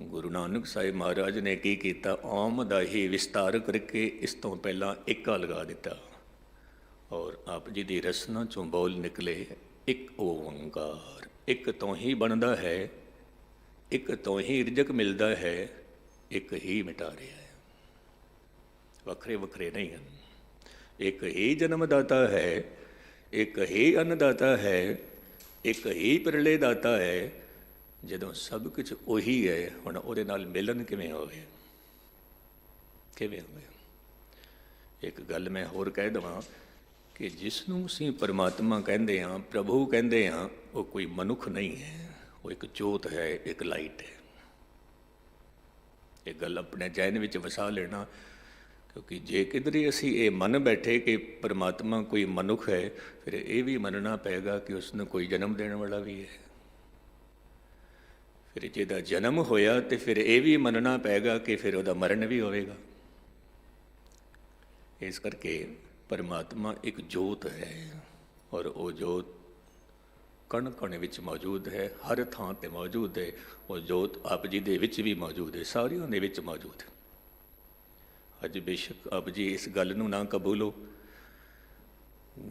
ਗੁਰੂ ਨਾਨਕ ਸਾਹਿਬ ਮਹਾਰਾਜ ਨੇ ਕੀ ਕੀਤਾ? ਓਮ ਦਾ ਹੀ ਵਿਸਤਾਰ ਕਰਕੇ ਇਸ ਤੋਂ ਪਹਿਲਾਂ ਇੱਕਾ ਲਗਾ ਦਿੱਤਾ, ਔਰ ਆਪ ਜੀ ਦੀ ਰਸਨਾ ਚੋਂ ਬੋਲ ਨਿਕਲੇ ਇੱਕ ਓੰਕਾਰ। ਇੱਕ ਤੋਂ ਹੀ ਬਣਦਾ ਹੈ, ਇੱਕ ਤੋਂ ਹੀ ਰਿਜ਼ਕ ਮਿਲਦਾ ਹੈ, ਇੱਕ ਹੀ ਮਿਟਾ ਰਿਹਾ ਹੈ। ਵੱਖਰੇ ਵੱਖਰੇ ਨਹੀਂ ਹਨ। ਇੱਕ ਹੀ ਜਨਮਦਾਤਾ ਹੈ, ਇੱਕ ਹੀ ਅੰਨਦਾਤਾ ਹੈ, ਇੱਕ ਹੀ ਪਿਰਲੇ ਦਾਤਾ ਹੈ। ਜਦੋਂ ਸਭ ਕੁਝ ਉਹੀ ਹੈ, ਹੁਣ ਉਹਦੇ ਨਾਲ ਮਿਲਨ ਕਿਵੇਂ ਹੋਵੇ, ਕਿਵੇਂ ਹੋਵੇ? ਇੱਕ ਗੱਲ ਮੈਂ ਹੋਰ ਕਹਿ ਦੇਵਾਂ ਕਿ ਜਿਸ ਨੂੰ ਅਸੀਂ ਪਰਮਾਤਮਾ ਕਹਿੰਦੇ ਹਾਂ, ਪ੍ਰਭੂ ਕਹਿੰਦੇ ਹਾਂ, ਉਹ ਕੋਈ ਮਨੁੱਖ ਨਹੀਂ ਹੈ, ਉਹ ਇੱਕ ਜੋਤ ਹੈ, ਇੱਕ ਲਾਈਟ ਹੈ। ਇਹ ਗੱਲ ਆਪਣੇ ਜਹਿਨ ਵਿੱਚ ਵਸਾ ਲੈਣਾ, ਕਿਉਂਕਿ ਜੇ ਕਿਧਰੇ ਅਸੀਂ ਇਹ ਮੰਨ ਬੈਠੇ ਕਿ ਪਰਮਾਤਮਾ ਕੋਈ ਮਨੁੱਖ ਹੈ, ਫਿਰ ਇਹ ਵੀ ਮੰਨਣਾ ਪਏਗਾ ਕਿ ਉਸ ਨੂੰ ਕੋਈ ਜਨਮ ਦੇਣ ਵਾਲਾ ਵੀ ਹੈ। ਫਿਰ ਜਿਹਦਾ ਜਨਮ ਹੋਇਆ ਤੇ ਫਿਰ ਇਹ ਵੀ ਮੰਨਣਾ ਪਏਗਾ ਕਿ ਫਿਰ ਉਹਦਾ ਮਰਨ ਵੀ ਹੋਵੇਗਾ। ਇਸ ਕਰਕੇ ਪਰਮਾਤਮਾ ਇੱਕ ਜੋਤ ਹੈ, ਔਰ ਉਹ ਜੋਤ ਕਣ ਕਣ ਵਿੱਚ ਮੌਜੂਦ ਹੈ, ਹਰ ਥਾਂ 'ਤੇ ਮੌਜੂਦ ਹੈ। ਉਹ ਜੋਤ ਆਪ ਜੀ ਦੇ ਵਿੱਚ ਵੀ ਮੌਜੂਦ ਹੈ, ਸਾਰਿਆਂ ਦੇ ਵਿੱਚ ਮੌਜੂਦ ਹੈ। ਅੱਜ ਬੇਸ਼ੱਕ ਆਪ ਜੀ ਇਸ ਗੱਲ ਨੂੰ ਨਾ ਕਬੂਲੋ,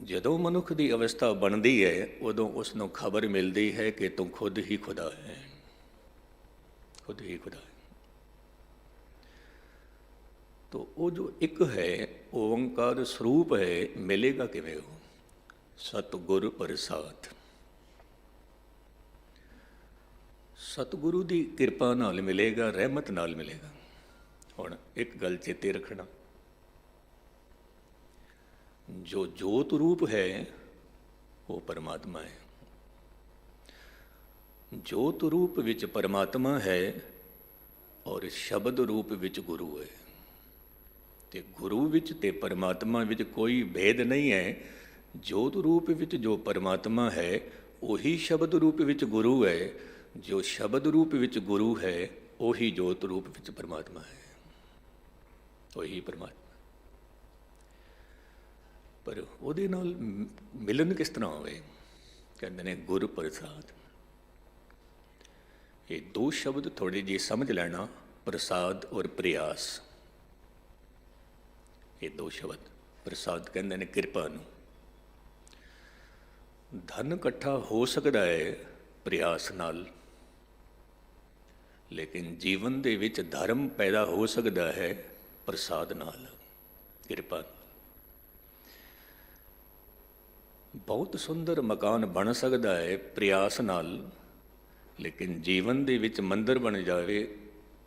ਜਦੋਂ ਮਨੁੱਖ ਦੀ ਅਵਸਥਾ ਬਣਦੀ ਹੈ, ਉਦੋਂ ਉਸ ਨੂੰ ਖਬਰ ਮਿਲਦੀ ਹੈ ਕਿ ਤੂੰ ਖੁਦ ਹੀ ਖੁਦਾ ਹੈ, ਖੁਦ ਹੀ ਖੁਦਾ ਹੈ। ਤੋ ਉਹ ਜੋ ਇੱਕ ਹੈ, ਓੰਕਾਰ ਸਰੂਪ ਹੈ, ਮਿਲੇਗਾ ਕਿਵੇਂ? ਉਹ ਸਤਿਗੁਰ ਪ੍ਰਸਾਦ, ਸਤਿਗੁਰੂ ਦੀ ਕਿਰਪਾ ਨਾਲ ਮਿਲੇਗਾ, ਰਹਿਮਤ ਨਾਲ ਮਿਲੇਗਾ। ਹੁਣ ਇੱਕ ਗੱਲ ਚੇਤੇ ਰੱਖਣਾ, ਜੋ ਜੋਤ ਰੂਪ ਹੈ ਉਹ ਪਰਮਾਤਮਾ ਹੈ। ਜੋਤ ਰੂਪ ਵਿੱਚ ਪਰਮਾਤਮਾ ਹੈ, ਔਰ ਸ਼ਬਦ ਰੂਪ ਵਿੱਚ ਗੁਰੂ ਹੈ। ਤੇ ਗੁਰੂ ਵਿੱਚ ਤੇ ਪਰਮਾਤਮਾ ਵਿੱਚ ਕੋਈ ਭੇਦ ਨਹੀਂ ਹੈ। ਜੋਤ ਰੂਪ ਵਿੱਚ ਜੋ ਪਰਮਾਤਮਾ ਹੈ, ਉਹੀ ਸ਼ਬਦ ਰੂਪ ਵਿੱਚ ਗੁਰੂ ਹੈ। ਜੋ ਸ਼ਬਦ ਰੂਪ ਵਿੱਚ ਗੁਰੂ ਹੈ, ਉਹੀ ਜੋਤ ਰੂਪ ਵਿੱਚ ਪਰਮਾਤਮਾ ਹੈ, ਉਹੀ ਪਰਮਾਤਮਾ। ਪਰ ਉਹਦੇ ਨਾਲ ਮਿਲਨ ਕਿਸ ਤਰ੍ਹਾਂ ਹੋਵੇ? ਕਹਿੰਦੇ ਨੇ ਗੁਰ ਪ੍ਰਸਾਦ। ਇਹ ਦੋ ਸ਼ਬਦ ਥੋੜੇ ਜਿਹੇ ਸਮਝ ਲੈਣਾ, ਪ੍ਰਸਾਦ ਔਰ ਪ੍ਰਿਆਸ। ਇਹ ਦੋ ਸ਼ਬਦ, ਪ੍ਰਸਾਦ ਕਹਿੰਦੇ ਨੇ ਕਿਰਪਾ ਨੂੰ। ਧਨ ਇਕੱਠਾ ਹੋ ਸਕਦਾ ਹੈ ਪ੍ਰਿਆਸ ਨਾਲ, ਲੇਕਿਨ ਜੀਵਨ ਦੇ ਵਿੱਚ ਧਰਮ ਪੈਦਾ ਹੋ ਸਕਦਾ ਹੈ ਪ੍ਰਸਾਦ ਨਾਲ, ਕਿਰਪਾ ਨਾਲ। ਬਹੁਤ ਸੁੰਦਰ ਮਕਾਨ ਬਣ ਸਕਦਾ ਹੈ ਪ੍ਰਿਆਸ ਨਾਲ, ਲੇਕਿਨ ਜੀਵਨ ਦੇ ਵਿੱਚ ਮੰਦਰ ਬਣ ਜਾਵੇ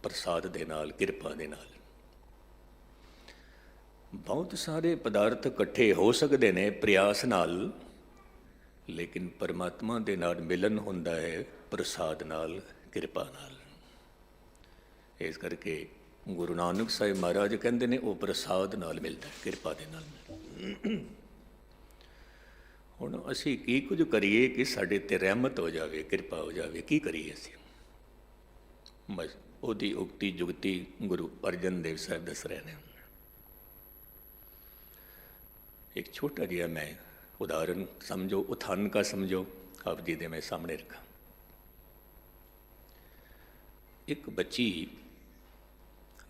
ਪ੍ਰਸਾਦ ਦੇ ਨਾਲ, ਕਿਰਪਾ ਦੇ ਨਾਲ। ਬਹੁਤ ਸਾਰੇ ਪਦਾਰਥ ਇਕੱਠੇ ਹੋ ਸਕਦੇ ਨੇ ਪ੍ਰਿਆਸ ਨਾਲ, ਲੇਕਿਨ ਪਰਮਾਤਮਾ ਦੇ ਨਾਲ ਮਿਲਨ ਹੁੰਦਾ ਹੈ ਪ੍ਰਸਾਦ ਨਾਲ, ਕਿਰਪਾ ਨਾਲ। ਇਸ ਕਰਕੇ ਗੁਰੂ ਨਾਨਕ ਸਾਹਿਬ ਮਹਾਰਾਜ ਕਹਿੰਦੇ ਨੇ ਉਹ ਪ੍ਰਸਾਦ ਨਾਲ ਮਿਲਦਾ, ਕਿਰਪਾ ਦੇ ਨਾਲ। ਹੁਣ ਅਸੀਂ ਕੀ ਕੁਝ ਕਰੀਏ ਕਿ ਸਾਡੇ ਤੇ ਰਹਿਮਤ ਹੋ ਜਾਵੇ, ਕਿਰਪਾ ਹੋ ਜਾਵੇ? ਕੀ ਕਰੀਏ ਅਸੀਂ? ਬਸ ਉਹਦੀ ਉਕਤੀ ਜੁਗਤੀ ਗੁਰੂ ਅਰਜਨ ਦੇਵ ਸਾਹਿਬ ਦੱਸ ਰਹੇ ਨੇ। एक छोटा जिहा मैं उदाहरण समझो, उदाहरण का समझो, आप जी दे मैं सामने रखा। एक बच्ची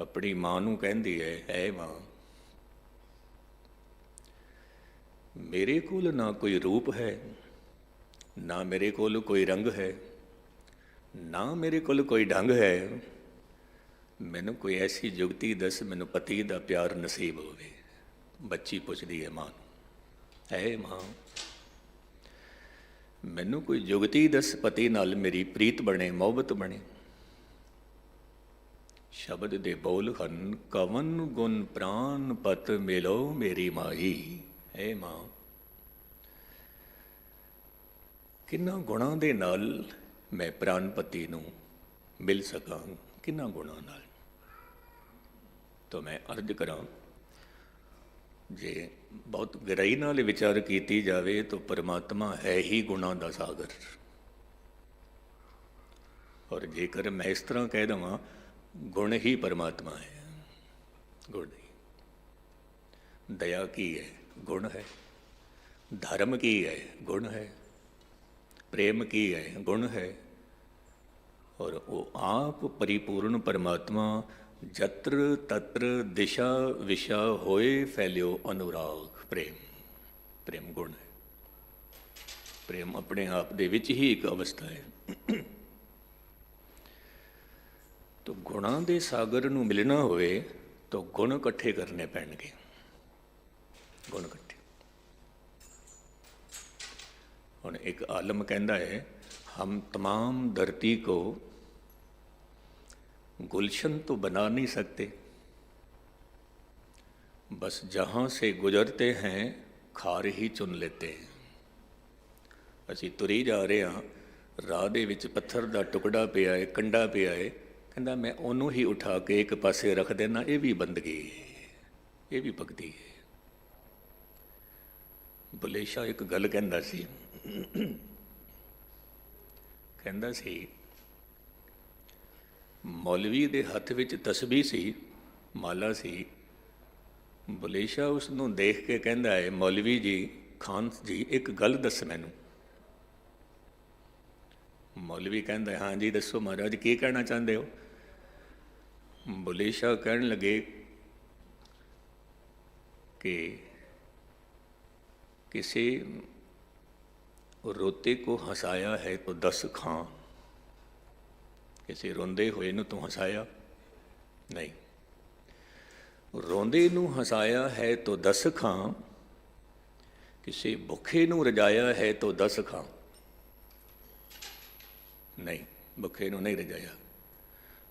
अपनी माँ नूं कहंदी है माँ, मेरे कोल ना कोई रूप है, ना मेरे कोल कोई रंग है, ना मेरे कोल कोई ढंग है, मैनू कोई ऐसी जुगती दस मैनू पति दा प्यार नसीब होवे। बच्ची पुछदी है मां, है मां ਮੈਨੂੰ ਕੋਈ ਜੁਗਤੀ ਦਸ ਪਤੀ ਨਾਲ ਮੇਰੀ ਪ੍ਰੀਤ ਬਣੇ, ਮੁਹੱਬਤ ਬਣੇ। ਸ਼ਬਦ ਦੇ ਬੋਲ ਹਨ, ਕਵਨ ਗੁਣ ਪ੍ਰਾਨ ਪਤ ਮਿਲੋ ਮੇਰੀ ਮਾਈ। ਹੈ ਮਾਂ, ਕਿੰਨਾ ਗੁਣਾਂ ਦੇ ਨਾਲ ਮੈਂ ਪ੍ਰਾਨਪਤੀ ਨੂੰ ਮਿਲ ਸਕਾਂ, ਕਿੰਨਾ ਗੁਣਾਂ ਨਾਲ। ਤਾਂ ਮੈਂ ਅਰਜ਼ ਕਰਾਂ, ਜੇ ਬਹੁਤ ਗਹਿਰਾਈ ਨਾਲ ਵਿਚਾਰ ਕੀਤੀ ਜਾਵੇ ਤਾਂ ਪਰਮਾਤਮਾ ਹੈ ਹੀ ਗੁਣਾਂ ਦਾ ਸਾਗਰ। ਔਰ ਜੇਕਰ ਮੈਂ ਇਸ ਤਰ੍ਹਾਂ ਕਹਿ ਦੇਵਾਂ, ਗੁਣ ਹੀ ਪਰਮਾਤਮਾ ਹੈ, ਗੁਣ ਹੀ। ਦਇਆ ਕੀ ਹੈ? ਗੁਣ ਹੈ। ਧਰਮ ਕੀ ਹੈ? ਗੁਣ ਹੈ। ਪ੍ਰੇਮ ਕੀ ਹੈ? ਗੁਣ ਹੈ। ਔਰ ਉਹ ਆਪ ਪਰਿਪੂਰਨ ਪਰਮਾਤਮਾ, ਜਤਰ ਤਤਰ ਦਿਸ਼ਾ ਵਿਸ਼ਾ ਹੋਏ ਫੈਲਿਓ ਅਨੁਰਾਗ। ਪ੍ਰੇਮ, ਪ੍ਰੇਮ ਗੁਣ ਹੈ। ਪ੍ਰੇਮ ਆਪਣੇ ਆਪ ਦੇ ਵਿੱਚ ਹੀ ਇੱਕ ਅਵਸਥਾ ਹੈ। ਤਾਂ ਗੁਣਾਂ ਦੇ ਸਾਗਰ ਨੂੰ ਮਿਲਣਾ ਹੋਵੇ ਤਾਂ ਗੁਣ ਇਕੱਠੇ ਕਰਨੇ ਪੈਣਗੇ। ਗੁਣ ਇਕੱਠੇ। ਹੁਣ ਇੱਕ ਆਲਮ ਕਹਿੰਦਾ ਹੈ, ਹਮ ਤਮਾਮ ਧਰਤੀ ਕੋ गुलशन तो बना नहीं सकते, बस जहाँ से गुजरते हैं खार ही चुन लेते हैं। ਅਸੀਂ ਤੁਰੀ ਜਾ ਰਹੇ ਹਾਂ, ਰਾਹ ਦੇ ਵਿੱਚ ਪੱਥਰ ਦਾ ਟੁਕੜਾ ਪਿਆ ਹੈ, ਕੰਡਾ ਪਿਆ ਹੈ, ਕਹਿੰਦਾ ਮੈਂ ਉਹਨੂੰ ਹੀ ਉਠਾ ਕੇ ਇੱਕ ਪਾਸੇ ਰੱਖ ਦੇਣਾ। ਇਹ ਵੀ ਬੰਦਗੀ ਹੈ, ਇਹ ਵੀ ਭਗਤੀ ਹੈ। ਬੁੱਲੇ ਸ਼ਾਹ ਇੱਕ ਗੱਲ ਕਹਿੰਦਾ ਸੀ, ਕਹਿੰਦਾ ਸੀ ਮੌਲਵੀ ਦੇ ਹੱਥ ਵਿੱਚ ਤਸਬੀਹ ਸੀ, ਮਾਲਾ ਸੀ। ਬੁੱਲੇ ਸ਼ਾਹ ਉਸ ਨੂੰ ਦੇਖ ਕੇ ਕਹਿੰਦਾ ਹੈ, ਮੌਲਵੀ ਜੀ, ਖਾਨ ਜੀ, ਇੱਕ ਗੱਲ ਦੱਸ ਮੈਨੂੰ। ਮੌਲਵੀ ਕਹਿੰਦਾ, ਹਾਂ ਜੀ ਦੱਸੋ ਮਹਾਰਾਜ, ਕੀ ਕਹਿਣਾ ਚਾਹੁੰਦੇ ਹੋ? ਬੁੱਲੇ ਸ਼ਾਹ ਕਹਿਣ ਲੱਗੇ कि किसी रोते को हंसाया है तो 10 खां, किसी रोंदे होए नूं तू हंसाया नहीं, रोंदे नूं हंसाया है तो 10 खां, किसी भुखे नूं रजाया है तो 10 खां। नहीं, भुखे नूं नहीं रजाया।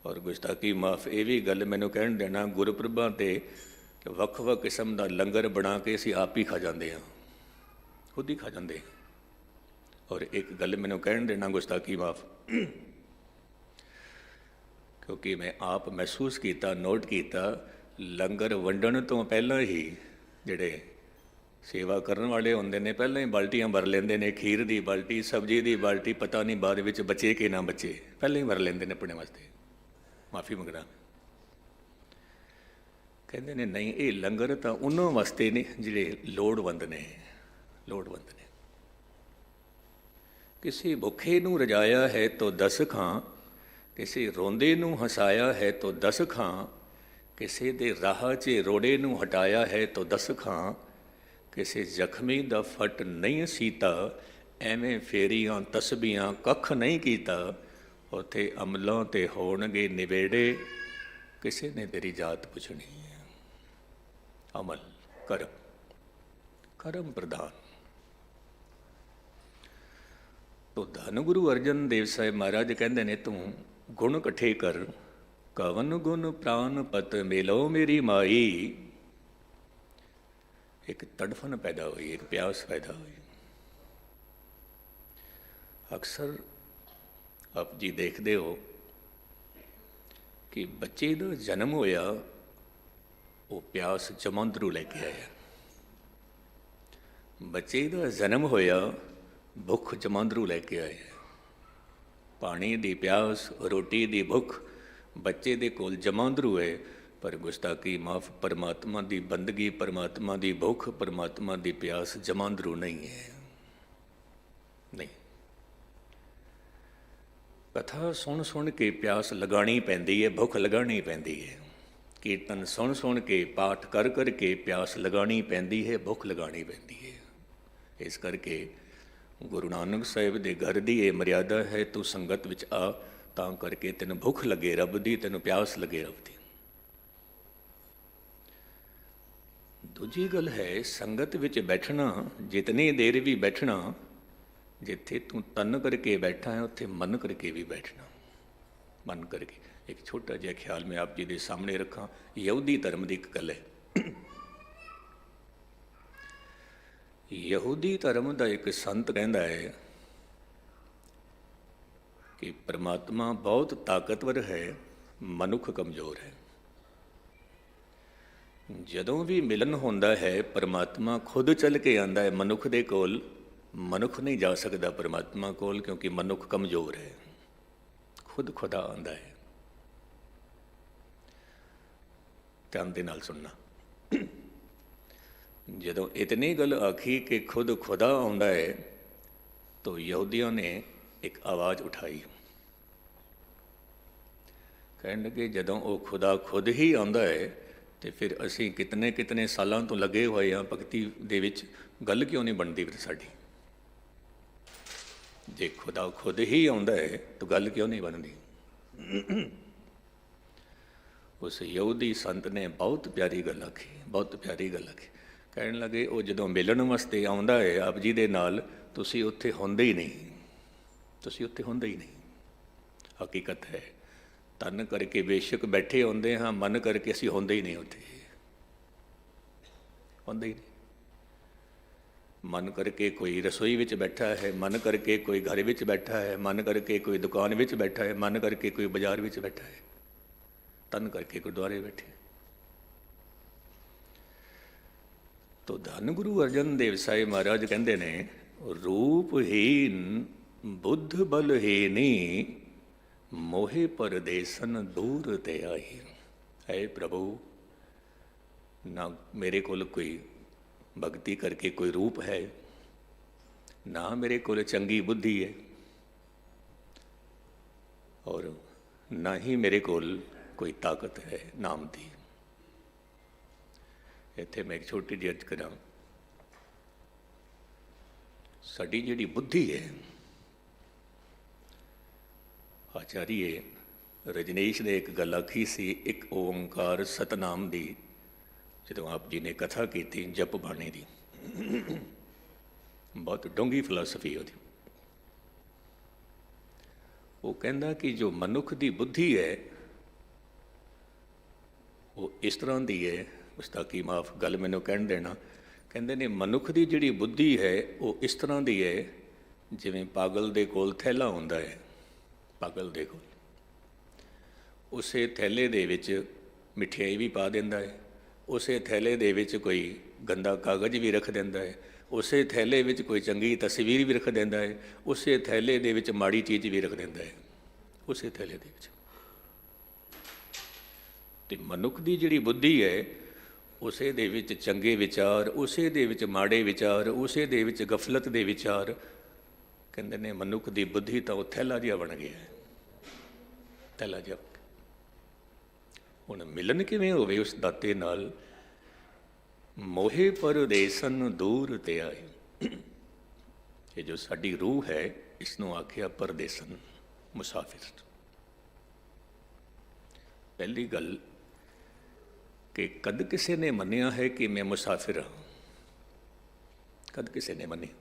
और गुस्ताखी माफ़, ये भी गल मैनूं कहण देना, गुरपुरबां ते ਵੱਖ-ਵੱਖ ਕਿਸਮ ਦਾ ਲੰਗਰ ਬਣਾ ਕੇ ਅਸੀਂ ਆਪ ਹੀ ਖਾ ਜਾਂਦੇ ਹਾਂ, ਖੁਦ ਹੀ ਖਾ ਜਾਂਦੇ ਹਾਂ। ਔਰ ਇੱਕ ਗੱਲ ਮੈਨੂੰ ਕਹਿਣ ਦੇਣਾ, ਗੁਸਤਾਖੀ ਮਾਫ਼, ਕਿਉਂਕਿ ਮੈਂ ਆਪ ਮਹਿਸੂਸ ਕੀਤਾ, ਨੋਟ ਕੀਤਾ, ਲੰਗਰ ਵੰਡਣ ਤੋਂ ਪਹਿਲਾਂ ਹੀ ਜਿਹੜੇ ਸੇਵਾ ਕਰਨ ਵਾਲੇ ਹੁੰਦੇ ਨੇ, ਪਹਿਲਾਂ ਹੀ ਬਾਲਟੀਆਂ ਭਰ ਲੈਂਦੇ ਨੇ, ਖੀਰ ਦੀ ਬਾਲਟੀ, ਸਬਜ਼ੀ ਦੀ ਬਾਲਟੀ, ਪਤਾ ਨਹੀਂ ਬਾਅਦ ਵਿੱਚ ਬਚੇ ਕਿ ਨਾ ਬਚੇ, ਪਹਿਲਾਂ ਹੀ ਭਰ ਲੈਂਦੇ ਨੇ ਆਪਣੇ ਵਾਸਤੇ। ਮਾफ़ੀ ਮੰਗਦਾ। ਕਹਿੰਦੇ ਨੇ ਨਹੀਂ, ਇਹ ਲੰਗਰ ਤਾਂ ਉਹਨਾਂ ਵਾਸਤੇ ਨੇ ਜਿਹੜੇ ਲੋੜਵੰਦ ਨੇ, ਲੋੜਵੰਦ ਨੇ। ਕਿਸੇ ਭੁੱਖੇ ਨੂੰ ਰਜਾਇਆ ਹੈ ਤੋ 10 ਖਾਂ, ਕਿਸੇ ਰੋਂਦੇ ਨੂੰ ਹਸਾਇਆ ਹੈ ਤੋ 10 ਖਾਂ, ਕਿਸੇ ਦੇ ਰਾਹ 'ਚ ਰੋੜੇ ਨੂੰ ਹਟਾਇਆ ਹੈ ਤੋ 10 ਖਾਂ, ਕਿਸੇ ਜ਼ਖਮੀ ਦਾ ਫਟ ਨਹੀਂ ਸੀਤਾ, ਐਵੇਂ ਫੇਰੀਆਂ ਤਸਬੀਆਂ ਕੱਖ ਨਹੀਂ ਕੀਤਾ, ਉੱਥੇ ਅਮਲਾਂ 'ਤੇ ਹੋਣਗੇ ਨਿਬੇੜੇ, ਕਿਸੇ ਨੇ ਤੇਰੀ ਜਾਤ ਪੁੱਛਣੀ ਹੈ। ਅਮਲ, ਕਰਮ, ਕਰਮ ਪ੍ਰਧਾਨ। ਤੋ ਧੰਨ ਗੁਰੂ ਅਰਜਨ ਦੇਵ ਸਾਹਿਬ ਮਹਾਰਾਜ ਕਹਿੰਦੇ ਨੇ, ਤੂੰ ਗੁਣ ਇਕੱਠੇ ਕਰ, ਕਵਨ ਗੁਣ ਪ੍ਰਾਨ ਪਤ ਮਿਲੋ ਮੇਰੀ ਮਾਈ। ਇੱਕ ਤੜਫਨ ਪੈਦਾ ਹੋਈ, ਇੱਕ ਪਿਆਸ ਪੈਦਾ ਹੋਈ। ਅਕਸਰ ਆਪ ਜੀ ਦੇਖਦੇ ਹੋ ਕਿ ਬੱਚੇ ਦਾ ਜਨਮ ਹੋਇਆ, ਉਹ ਪਿਆਸ ਜਮਾਂਦਰੂ ਲੈ ਕੇ ਆਇਆ। ਬੱਚੇ ਦਾ ਜਨਮ ਹੋਇਆ, ਭੁੱਖ ਜਮਾਂਦਰੂ ਲੈ ਕੇ ਆਇਆ। ਪਾਣੀ ਦੀ ਪਿਆਸ, ਰੋਟੀ ਦੀ ਭੁੱਖ ਬੱਚੇ ਦੇ ਕੋਲ ਜਮਾਂਦਰੂ ਹੈ, ਪਰ ਗੁਸਤਾਖੀ ਮਾਫ਼, ਪਰਮਾਤਮਾ ਦੀ ਬੰਦਗੀ, ਪਰਮਾਤਮਾ ਦੀ ਭੁੱਖ, ਪਰਮਾਤਮਾ ਦੀ ਪਿਆਸ ਜਮਾਂਦਰੂ ਨਹੀਂ ਹੈ। ਨਹੀਂ, ਕਥਾ ਸੁਣ ਸੁਣ ਕੇ ਪਿਆਸ ਲਗਾਉਣੀ ਪੈਂਦੀ ਹੈ, ਭੁੱਖ ਲਗਾਉਣੀ ਪੈਂਦੀ ਹੈ। ਕੀਰਤਨ ਸੁਣ ਸੁਣ ਕੇ, ਪਾਠ ਕਰ ਕਰਕੇ ਪਿਆਸ ਲਗਾਉਣੀ ਪੈਂਦੀ ਹੈ, ਭੁੱਖ ਲਗਾਉਣੀ ਪੈਂਦੀ ਹੈ। ਇਸ ਕਰਕੇ ਗੁਰੂ ਨਾਨਕ ਸਾਹਿਬ ਦੇ ਘਰ ਦੀ ਇਹ ਮਰਿਆਦਾ ਹੈ, ਤੂੰ ਸੰਗਤ ਵਿੱਚ ਆ, ਤਾਂ ਕਰਕੇ ਤੈਨੂੰ ਭੁੱਖ ਲੱਗੇ ਰੱਬ ਦੀ, ਤੈਨੂੰ ਪਿਆਸ ਲੱਗੇ ਰੱਬ ਦੀ। ਦੂਜੀ ਗੱਲ ਹੈ, ਸੰਗਤ ਵਿੱਚ ਬੈਠਣਾ, ਜਿਤਨੀ ਦੇਰ ਵੀ ਬੈਠਣਾ, ਜਿੱਥੇ ਤੂੰ ਤਨ ਕਰਕੇ ਬੈਠਾ ਹੈ ਉੱਥੇ ਮਨ ਕਰਕੇ ਵੀ ਬੈਠਣਾ। ਮਨ ਕਰਕੇ ਇੱਕ ਛੋਟਾ ਜਿਹਾ ਖਿਆਲ ਮੈਂ ਆਪ ਜੀ ਦੇ ਸਾਹਮਣੇ ਰੱਖਾਂ। ਯਹੂਦੀ ਧਰਮ ਦੀ ਇੱਕ ਗੱਲ ਹੈ। ਯਹੂਦੀ ਧਰਮ ਦਾ ਇੱਕ ਸੰਤ ਕਹਿੰਦਾ ਹੈ ਕਿ ਪਰਮਾਤਮਾ ਬਹੁਤ ਤਾਕਤਵਰ ਹੈ, ਮਨੁੱਖ ਕਮਜ਼ੋਰ ਹੈ। ਜਦੋਂ ਵੀ ਮਿਲਨ ਹੁੰਦਾ ਹੈ ਪਰਮਾਤਮਾ ਖੁਦ ਚੱਲ ਕੇ ਆਉਂਦਾ ਹੈ ਮਨੁੱਖ ਦੇ ਕੋਲ। ਮਨੁੱਖ ਨਹੀਂ ਜਾ ਸਕਦਾ ਪਰਮਾਤਮਾ ਕੋਲ, ਕਿਉਂਕਿ ਮਨੁੱਖ ਕਮਜ਼ੋਰ ਹੈ। ਖੁਦ ਖੁਦਾ ਆਉਂਦਾ ਹੈ। ਧਿਆਨ ਦੇ ਨਾਲ ਸੁਣਨਾ। ਜਦੋਂ ਇਤਨੀ ਗੱਲ ਆਖੀ ਕਿ ਖੁਦ ਖੁਦਾ ਆਉਂਦਾ ਹੈ ਤਾਂ ਯਹੂਦੀਆਂ ਨੇ ਇੱਕ ਆਵਾਜ਼ ਉਠਾਈ। ਕਹਿਣ ਲੱਗੇ ਜਦੋਂ ਉਹ ਖੁਦਾ ਖੁਦ ਹੀ ਆਉਂਦਾ ਹੈ ਤੇ ਫਿਰ ਅਸੀਂ ਕਿਤਨੇ ਸਾਲਾਂ ਤੋਂ ਲੱਗੇ ਹੋਏ ਹਾਂ ਭਗਤੀ ਦੇ ਵਿੱਚ, ਗੱਲ ਕਿਉਂ ਨਹੀਂ ਬਣਦੀ ਫਿਰ ਸਾਡੀ? ਜੇ ਖੁਦਾ ਖੁਦ ਹੀ ਆਉਂਦਾ ਹੈ ਤਾਂ ਗੱਲ ਕਿਉਂ ਨਹੀਂ ਬਣਦੀ? ਉਸ ਯਹੂਦੀ ਸੰਤ ਨੇ ਬਹੁਤ ਪਿਆਰੀ ਗੱਲ ਆਖੀ, ਬਹੁਤ ਪਿਆਰੀ ਗੱਲ ਆਖੀ। ਕਹਿਣ ਲੱਗੇ ਉਹ ਜਦੋਂ ਮਿਲਣ ਵਾਸਤੇ ਆਉਂਦਾ ਹੈ ਆਪ ਜੀ ਦੇ ਨਾਲ, ਤੁਸੀਂ ਉੱਥੇ ਹੁੰਦੇ ਹੀ ਨਹੀਂ, ਤੁਸੀਂ ਉੱਥੇ ਹੁੰਦੇ ਹੀ ਨਹੀਂ। ਹਕੀਕਤ ਹੈ, ਤਨ ਕਰਕੇ ਬੇਸ਼ੱਕ ਬੈਠੇ ਹੁੰਦੇ ਹਾਂ, ਮਨ ਕਰਕੇ ਅਸੀਂ ਹੁੰਦੇ ਹੀ ਨਹੀਂ ਉੱਥੇ, ਹੁੰਦੇ ਹੀ ਨਹੀਂ। ਮਨ ਕਰਕੇ ਕੋਈ ਰਸੋਈ ਵਿੱਚ ਬੈਠਾ ਹੈ, ਮਨ ਕਰਕੇ ਕੋਈ ਘਰ ਵਿੱਚ ਬੈਠਾ ਹੈ, ਮਨ ਕਰਕੇ ਕੋਈ ਦੁਕਾਨ ਵਿੱਚ ਬੈਠਾ ਹੈ, ਮਨ ਕਰਕੇ ਕੋਈ ਬਾਜ਼ਾਰ ਵਿੱਚ ਬੈਠਾ ਹੈ, ਤਨ ਕਰਕੇ ਗੁਰਦੁਆਰੇ ਬੈਠੇ। ਤੋ ਧੰਨ ਗੁਰੂ ਅਰਜਨ ਦੇਵ ਸਾਹਿਬ ਮਹਾਰਾਜ ਕਹਿੰਦੇ ਨੇ, ਰੂਪਹੀਨ ਬੁੱਧ ਬਲਹੀਨੀ ਮੋਹਿ ਪਰਦੇਸਨ ਦੂਰ ਤੇ ਆਈ। ਹੈ ਪ੍ਰਭੂ, ਨਾ ਮੇਰੇ ਕੋਲ ਕੋਈ ਭਗਤੀ ਕਰਕੇ ਕੋਈ ਰੂਪ ਹੈ, ਨਾ ਮੇਰੇ ਕੋਲ ਚੰਗੀ ਬੁੱਧੀ ਹੈ, ਔਰ ਨਾ ਹੀ ਮੇਰੇ ਕੋਲ ਕੋਈ ਤਾਕਤ ਹੈ ਨਾਮ ਦੀ। ਇੱਥੇ ਮੈਂ ਇੱਕ ਛੋਟੀ ਜਿਹੀ ਅਰਜ਼ ਕਰਾਂ। ਸਾਡੀ ਜਿਹੜੀ ਬੁੱਧੀ ਹੈ, ਆਚਾਰੀਏ ਰਜਨੀਸ਼ ਨੇ ਇੱਕ ਗੱਲ ਆਖੀ ਸੀ, ਇੱਕ ਓਂਕਾਰ ਸਤਨਾਮ ਦੀ, ਜਦੋਂ ਆਪ ਜੀ ਨੇ ਕਥਾ ਕੀਤੀ ਜਪ ਬਾਣੀ ਦੀ, ਬਹੁਤ ਡੂੰਘੀ ਫਿਲਾਸਫੀ ਉਹਦੀ। ਉਹ ਕਹਿੰਦਾ ਕਿ ਜੋ ਮਨੁੱਖ ਦੀ ਬੁੱਧੀ ਹੈ ਉਹ ਇਸ ਤਰ੍ਹਾਂ ਦੀ ਹੈ, ਉਸਤਾਕੀ ਮਾਫ ਗੱਲ ਮੈਨੂੰ ਕਹਿਣ ਦੇਣਾ। ਕਹਿੰਦੇ ਨੇ ਮਨੁੱਖ ਦੀ ਜਿਹੜੀ ਬੁੱਧੀ ਹੈ ਉਹ ਇਸ ਤਰ੍ਹਾਂ ਦੀ ਹੈ ਜਿਵੇਂ ਪਾਗਲ ਦੇ ਕੋਲ ਥੈਲਾ ਹੁੰਦਾ ਹੈ। ਪਾਗਲ ਦੇ ਕੋਲ ਉਸੇ ਥੈਲੇ ਦੇ ਵਿੱਚ ਮਿਠਾਈ ਵੀ ਪਾ ਦਿੰਦਾ ਹੈ, ਉਸੇ ਥੈਲੇ ਦੇ ਵਿੱਚ ਕੋਈ ਗੰਦਾ ਕਾਗਜ਼ ਵੀ ਰੱਖ ਦਿੰਦਾ ਹੈ, ਉਸੇ ਥੈਲੇ ਵਿੱਚ ਕੋਈ ਚੰਗੀ ਤਸਵੀਰ ਵੀ ਰੱਖ ਦਿੰਦਾ ਹੈ, ਉਸੇ ਥੈਲੇ ਦੇ ਵਿੱਚ ਮਾੜੀ ਚੀਜ਼ ਵੀ ਰੱਖ ਦਿੰਦਾ ਹੈ, ਉਸੇ ਥੈਲੇ ਦੇ ਵਿੱਚ। ਤੇ ਮਨੁੱਖ ਦੀ ਜਿਹੜੀ ਬੁੱਧੀ ਹੈ ਉਸੇ ਦੇ ਵਿੱਚ ਚੰਗੇ ਵਿਚਾਰ, ਉਸੇ ਦੇ ਵਿੱਚ ਮਾੜੇ ਵਿਚਾਰ, ਉਸੇ ਦੇ ਵਿੱਚ ਗਫਲਤ ਦੇ ਵਿਚਾਰ। ਕਹਿੰਦੇ ਨੇ ਮਨੁੱਖ ਦੀ ਬੁੱਧੀ ਤਾਂ ਉਹ ਥੈਲਾ ਜਿਹਾ ਬਣ ਗਿਆ ਹੈ, ਥੈਲਾ ਜਿਹਾ। ਹੁਣ ਮਿਲਣ ਕਿਵੇਂ ਹੋਵੇ ਉਸ ਦਾਤੇ ਨਾਲ? ਮੋਹੇ ਪਰਦੇਸਨ ਦੂਰ ਤੇ ਆਏ। ਇਹ ਜੋ ਸਾਡੀ ਰੂਹ ਹੈ ਇਸ ਨੂੰ ਆਖਿਆ ਪਰਦੇਸਨ, ਮੁਸਾਫਿਰ। ਪਹਿਲੀ ਗੱਲ ਕਿ ਕਦ ਕਿਸੇ ਨੇ ਮੰਨਿਆ ਹੈ ਕਿ ਮੈਂ ਮੁਸਾਫਿਰ ਹਾਂ? ਕਦ ਕਿਸੇ ਨੇ ਮੰਨਿਆ?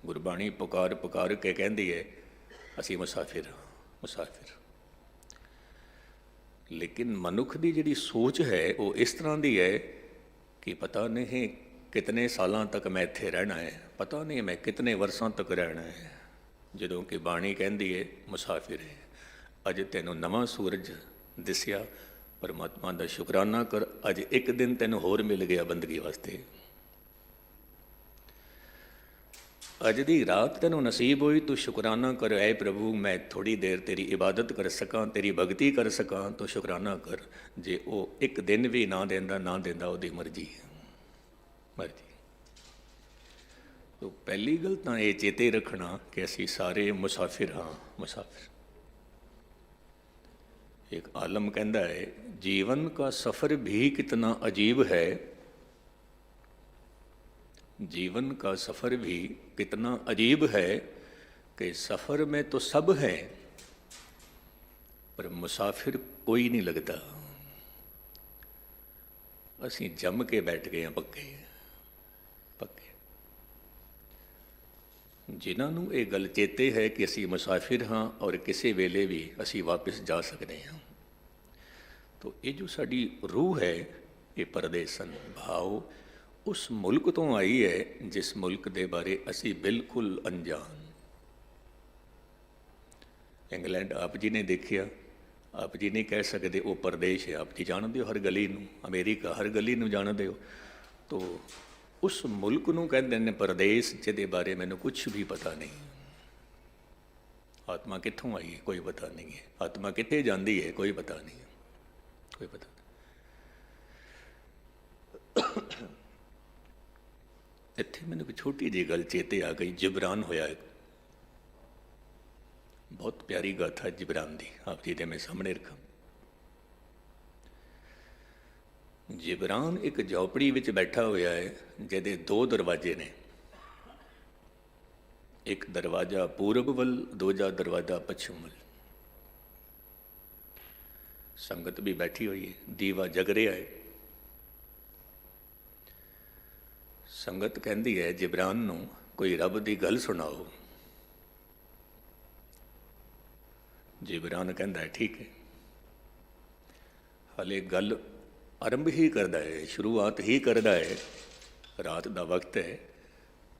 ਗੁਰਬਾਣੀ ਪੁਕਾਰ ਪੁਕਾਰ ਕੇ ਕਹਿੰਦੀ ਹੈ ਅਸੀਂ ਮੁਸਾਫਿਰ ਹਾਂ, ਮੁਸਾਫਿਰ। ਲੇਕਿਨ ਮਨੁੱਖ ਦੀ ਜਿਹੜੀ ਸੋਚ ਹੈ ਉਹ ਇਸ ਤਰ੍ਹਾਂ ਦੀ ਹੈ ਕਿ ਪਤਾ ਨਹੀਂ ਕਿਤਨੇ ਸਾਲਾਂ ਤੱਕ ਮੈਂ ਇੱਥੇ ਰਹਿਣਾ ਹੈ, ਪਤਾ ਨਹੀਂ ਮੈਂ ਕਿਤਨੇ ਵਰਸਾਂ ਤੱਕ ਰਹਿਣਾ ਹੈ। ਜਦੋਂ ਕਿ ਬਾਣੀ ਕਹਿੰਦੀ ਹੈ ਮੁਸਾਫਿਰ ਹੈ। ਅੱਜ ਤੈਨੂੰ ਨਵਾਂ ਸੂਰਜ ਦਿਸਿਆ, ਪਰਮਾਤਮਾ ਦਾ ਸ਼ੁਕਰਾਨਾ ਕਰ, ਅੱਜ ਇੱਕ ਦਿਨ ਤੈਨੂੰ ਹੋਰ ਮਿਲ ਗਿਆ ਬੰਦਗੀ ਵਾਸਤੇ। ਅੱਜ ਦੀ ਰਾਤ ਤੈਨੂੰ ਨਸੀਬ ਹੋਈ, ਤੂੰ ਸ਼ੁਕਰਾਨਾ ਕਰ, ਐ ਪ੍ਰਭੂ ਮੈਂ ਥੋੜ੍ਹੀ ਦੇਰ ਤੇਰੀ ਇਬਾਦਤ ਕਰ ਸਕਾਂ, ਤੇਰੀ ਭਗਤੀ ਕਰ ਸਕਾਂ, ਤੂੰ ਸ਼ੁਕਰਾਨਾ ਕਰ। ਜੇ ਉਹ ਇੱਕ ਦਿਨ ਵੀ ਨਾ ਦਿੰਦਾ ਉਹਦੀ ਮਰਜ਼ੀ ਹੈ, ਮਰਜ਼ੀ। ਤੋ ਪਹਿਲੀ ਗੱਲ ਤਾਂ ਇਹ ਚੇਤੇ ਰੱਖਣਾ ਕਿ ਅਸੀਂ ਸਾਰੇ ਮੁਸਾਫਿਰ ਹਾਂ, ਮੁਸਾਫਿਰ। ਇੱਕ ਆਲਮ ਕਹਿੰਦਾ ਹੈ जीवन का सफ़र भी कितना अजीब है, जीवन का सफ़र भी कितना अजीब है कि सफ़र में तो सब है पर मुसाफिर कोई नहीं लगता। असीं जम के बैठ गए हैं पक्के पक्के। ਜਿਨ੍ਹਾਂ ਨੂੰ ਇਹ ਗੱਲ ਚੇਤੇ ਹੈ ਕਿ ਅਸੀਂ ਮੁਸਾਫਿਰ ਹਾਂ ਔਰ ਕਿਸੇ ਵੇਲੇ ਵੀ ਅਸੀਂ ਵਾਪਸ ਜਾ ਸਕਦੇ ਹਾਂ। ਤੋ ਇਹ ਜੋ ਸਾਡੀ ਰੂਹ ਹੈ, ਇਹ ਪਰਦੇਸਨ ਭਾਵ ਉਸ ਮੁਲਕ ਤੋਂ ਆਈ ਹੈ ਜਿਸ ਮੁਲਕ ਦੇ ਬਾਰੇ ਅਸੀਂ ਬਿਲਕੁਲ ਅਣਜਾਣ। ਇੰਗਲੈਂਡ ਆਪ ਜੀ ਨੇ ਦੇਖਿਆ, ਆਪ ਜੀ ਨਹੀਂ ਕਹਿ ਸਕਦੇ ਉਹ ਪਰਦੇਸ਼ ਹੈ, ਆਪ ਜੀ ਜਾਣਦੇ ਹੋ ਹਰ ਗਲੀ ਨੂੰ, ਅਮਰੀਕਾ ਹਰ ਗਲੀ ਨੂੰ ਜਾਣਦੇ ਹੋ। ਤੋ ਉਸ ਮੁਲਕ ਨੂੰ ਕਹਿੰਦੇ ਨੇ ਪਰਦੇਸ, ਜਿਹਦੇ ਬਾਰੇ ਮੈਨੂੰ ਕੁਝ ਵੀ ਪਤਾ ਨਹੀਂ। ਆਤਮਾ ਕਿੱਥੋਂ ਆਈ ਹੈ ਕੋਈ ਪਤਾ ਨਹੀਂ ਹੈ, ਆਤਮਾ ਕਿੱਥੇ ਜਾਂਦੀ ਹੈ ਕੋਈ ਪਤਾ ਨਹੀਂ ਹੈ, ਕੋਈ ਪਤਾ ਨਹੀਂ। ਇੱਥੇ ਮੈਨੂੰ ਇੱਕ ਛੋਟੀ ਜਿਹੀ ਗੱਲ ਚੇਤੇ ਆ ਗਈ। ਜਿਬਰਾਨ ਹੋਇਆ ਇੱਕ ਬਹੁਤ ਪਿਆਰੀ ਗਾਥਾ ਜਿਬਰਾਨ ਦੀ, ਆਪ ਜੀ ਦੇ ਮੈਂ ਸਾਹਮਣੇ ਰੱਖਾਂ। ਜਿਬਰਾਨ ਇੱਕ ਝੌਪੜੀ ਵਿੱਚ ਬੈਠਾ ਹੋਇਆ ਹੈ ਜਿਹਦੇ 2 ਦਰਵਾਜ਼ੇ ਨੇ, ਇੱਕ ਦਰਵਾਜ਼ਾ ਪੂਰਬ ਵੱਲ, ਦੂਜਾ ਦਰਵਾਜ਼ਾ ਪੱਛਮ ਵੱਲ। ਸੰਗਤ ਵੀ ਬੈਠੀ ਹੋਈ ਹੈ, ਦੀਵਾ ਜਗ ਰਿਹਾ ਹੈ। ਸੰਗਤ ਕਹਿੰਦੀ ਹੈ ਜਿਬਰਾਨ ਨੂੰ, ਕੋਈ ਰੱਬ ਦੀ ਗੱਲ ਸੁਣਾਓ। ਜਿਬਰਾਨ ਕਹਿੰਦਾ ਹੈ ਠੀਕ ਹੈ। ਹਲੇ ਗੱਲ ਆਰੰਭ ਹੀ ਕਰਦਾ ਹੈ, ਸ਼ੁਰੂਆਤ ਹੀ ਕਰਦਾ ਹੈ। ਰਾਤ ਦਾ ਵਕਤ ਹੈ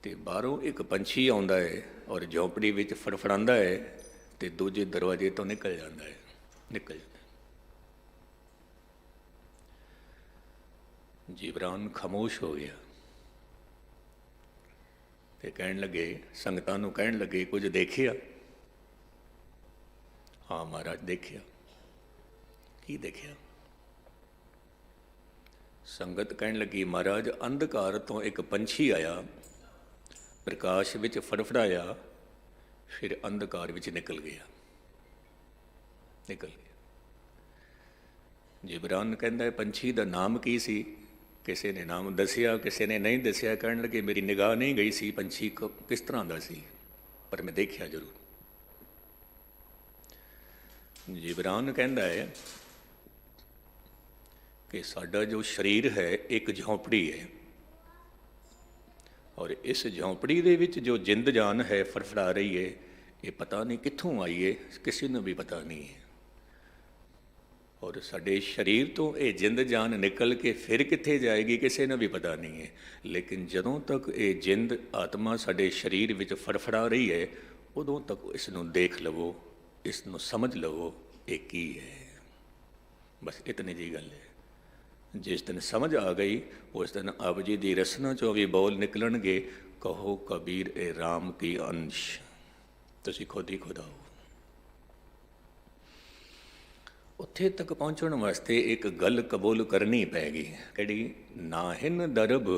ਤੇ ਬਾਹਰੋਂ ਇੱਕ ਪੰਛੀ ਆਉਂਦਾ ਹੈ ਔਰ ਝੌਂਪੜੀ ਵਿੱਚ ਫੜਫੜਾਉਂਦਾ ਹੈ ਤੇ ਦੂਜੇ ਦਰਵਾਜ਼ੇ ਤੋਂ ਨਿਕਲ ਜਾਂਦਾ ਹੈ, ਨਿਕਲ ਜਾਂਦਾ। ਜਿਬਰਾਨ ਖਾਮੋਸ਼ ਹੋ ਗਿਆ ਤੇ ਕਹਿਣ ਲੱਗੇ, ਸੰਗਤਾਂ ਨੂੰ ਕਹਿਣ ਲੱਗੇ, ਕੁਝ ਦੇਖਿਆ? ਹਾਂ ਮਹਾਰਾਜ ਦੇਖਿਆ। ਕੀ ਦੇਖਿਆ? ਸੰਗਤ ਕਹਿਣ ਲੱਗੀ, ਮਹਾਰਾਜ ਅੰਧਕਾਰ ਤੋਂ ਇੱਕ ਪੰਛੀ ਆਇਆ, ਪ੍ਰਕਾਸ਼ ਵਿੱਚ ਫੜਫੜਾਇਆ, ਫਿਰ ਅੰਧਕਾਰ ਵਿੱਚ ਨਿਕਲ ਗਿਆ, ਨਿਕਲ ਗਿਆ। ਜਿਬਰਾਨ ਕਹਿੰਦਾ ਪੰਛੀ ਦਾ ਨਾਮ ਕੀ ਸੀ? ਕਿਸੇ ਨੇ ਨਾਮ ਦੱਸਿਆ, ਕਿਸੇ ਨੇ ਨਹੀਂ ਦੱਸਿਆ। ਕਹਿਣ ਲੱਗੇ ਮੇਰੀ ਨਿਗਾਹ ਨਹੀਂ ਗਈ ਸੀ ਪੰਛੀ ਕਿਸ ਤਰ੍ਹਾਂ ਦਾ ਸੀ, ਪਰ ਮੈਂ ਦੇਖਿਆ ਜ਼ਰੂਰ। ਜਿਬਰਾਨ ਕਹਿੰਦਾ ਹੈ ਕਿ ਸਾਡਾ ਜੋ ਸਰੀਰ ਹੈ ਇੱਕ ਝੌਂਪੜੀ ਹੈ ਔਰ ਇਸ ਝੌਂਪੜੀ ਦੇ ਵਿੱਚ ਜੋ ਜਿੰਦ ਜਾਨ ਹੈ ਫੜਫੜਾ ਰਹੀ ਹੈ, ਇਹ ਪਤਾ ਨਹੀਂ ਕਿੱਥੋਂ ਆਈ ਹੈ, ਕਿਸੇ ਨੂੰ ਵੀ ਪਤਾ ਨਹੀਂ ਹੈ। ਔਰ ਸਾਡੇ ਸਰੀਰ ਤੋਂ ਇਹ ਜਿੰਦ ਜਾਨ ਨਿਕਲ ਕੇ ਫਿਰ ਕਿੱਥੇ ਜਾਏਗੀ, ਕਿਸੇ ਨੂੰ ਵੀ ਪਤਾ ਨਹੀਂ ਹੈ। ਲੇਕਿਨ ਜਦੋਂ ਤੱਕ ਇਹ ਜਿੰਦ ਆਤਮਾ ਸਾਡੇ ਸਰੀਰ ਵਿੱਚ ਫੜਫੜਾ ਰਹੀ ਹੈ, ਉਦੋਂ ਤੱਕ ਇਸ ਨੂੰ ਦੇਖ ਲਵੋ, ਇਸ ਨੂੰ ਸਮਝ ਲਵੋ ਇਹ ਕੀ ਹੈ। ਬਸ ਇਤਨੀ ਜੀ ਗੱਲ ਹੈ। ਜਿਸ ਦਿਨ ਸਮਝ ਆ ਗਈ ਉਸ ਦਿਨ ਆਪ ਜੀ ਦੀ ਰਸਨਾ ਚੋਂ ਵੀ ਬੋਲ ਨਿਕਲਣਗੇ, ਕਹੋ ਕਬੀਰ ਇਹ ਰਾਮ ਕੀ ਅੰਸ਼। ਤੁਸੀਂ ਖੁਦ ਹੀ ਖੁਦ ਆਓ। ਉੱਥੇ ਤੱਕ ਪਹੁੰਚਣ ਵਾਸਤੇ ਇੱਕ ਗੱਲ ਕਬੂਲ ਕਰਨੀ ਪੈ ਗਈ, ਕਿਹੜੀ? ਨਾ ਹਿਨ ਦਰਬ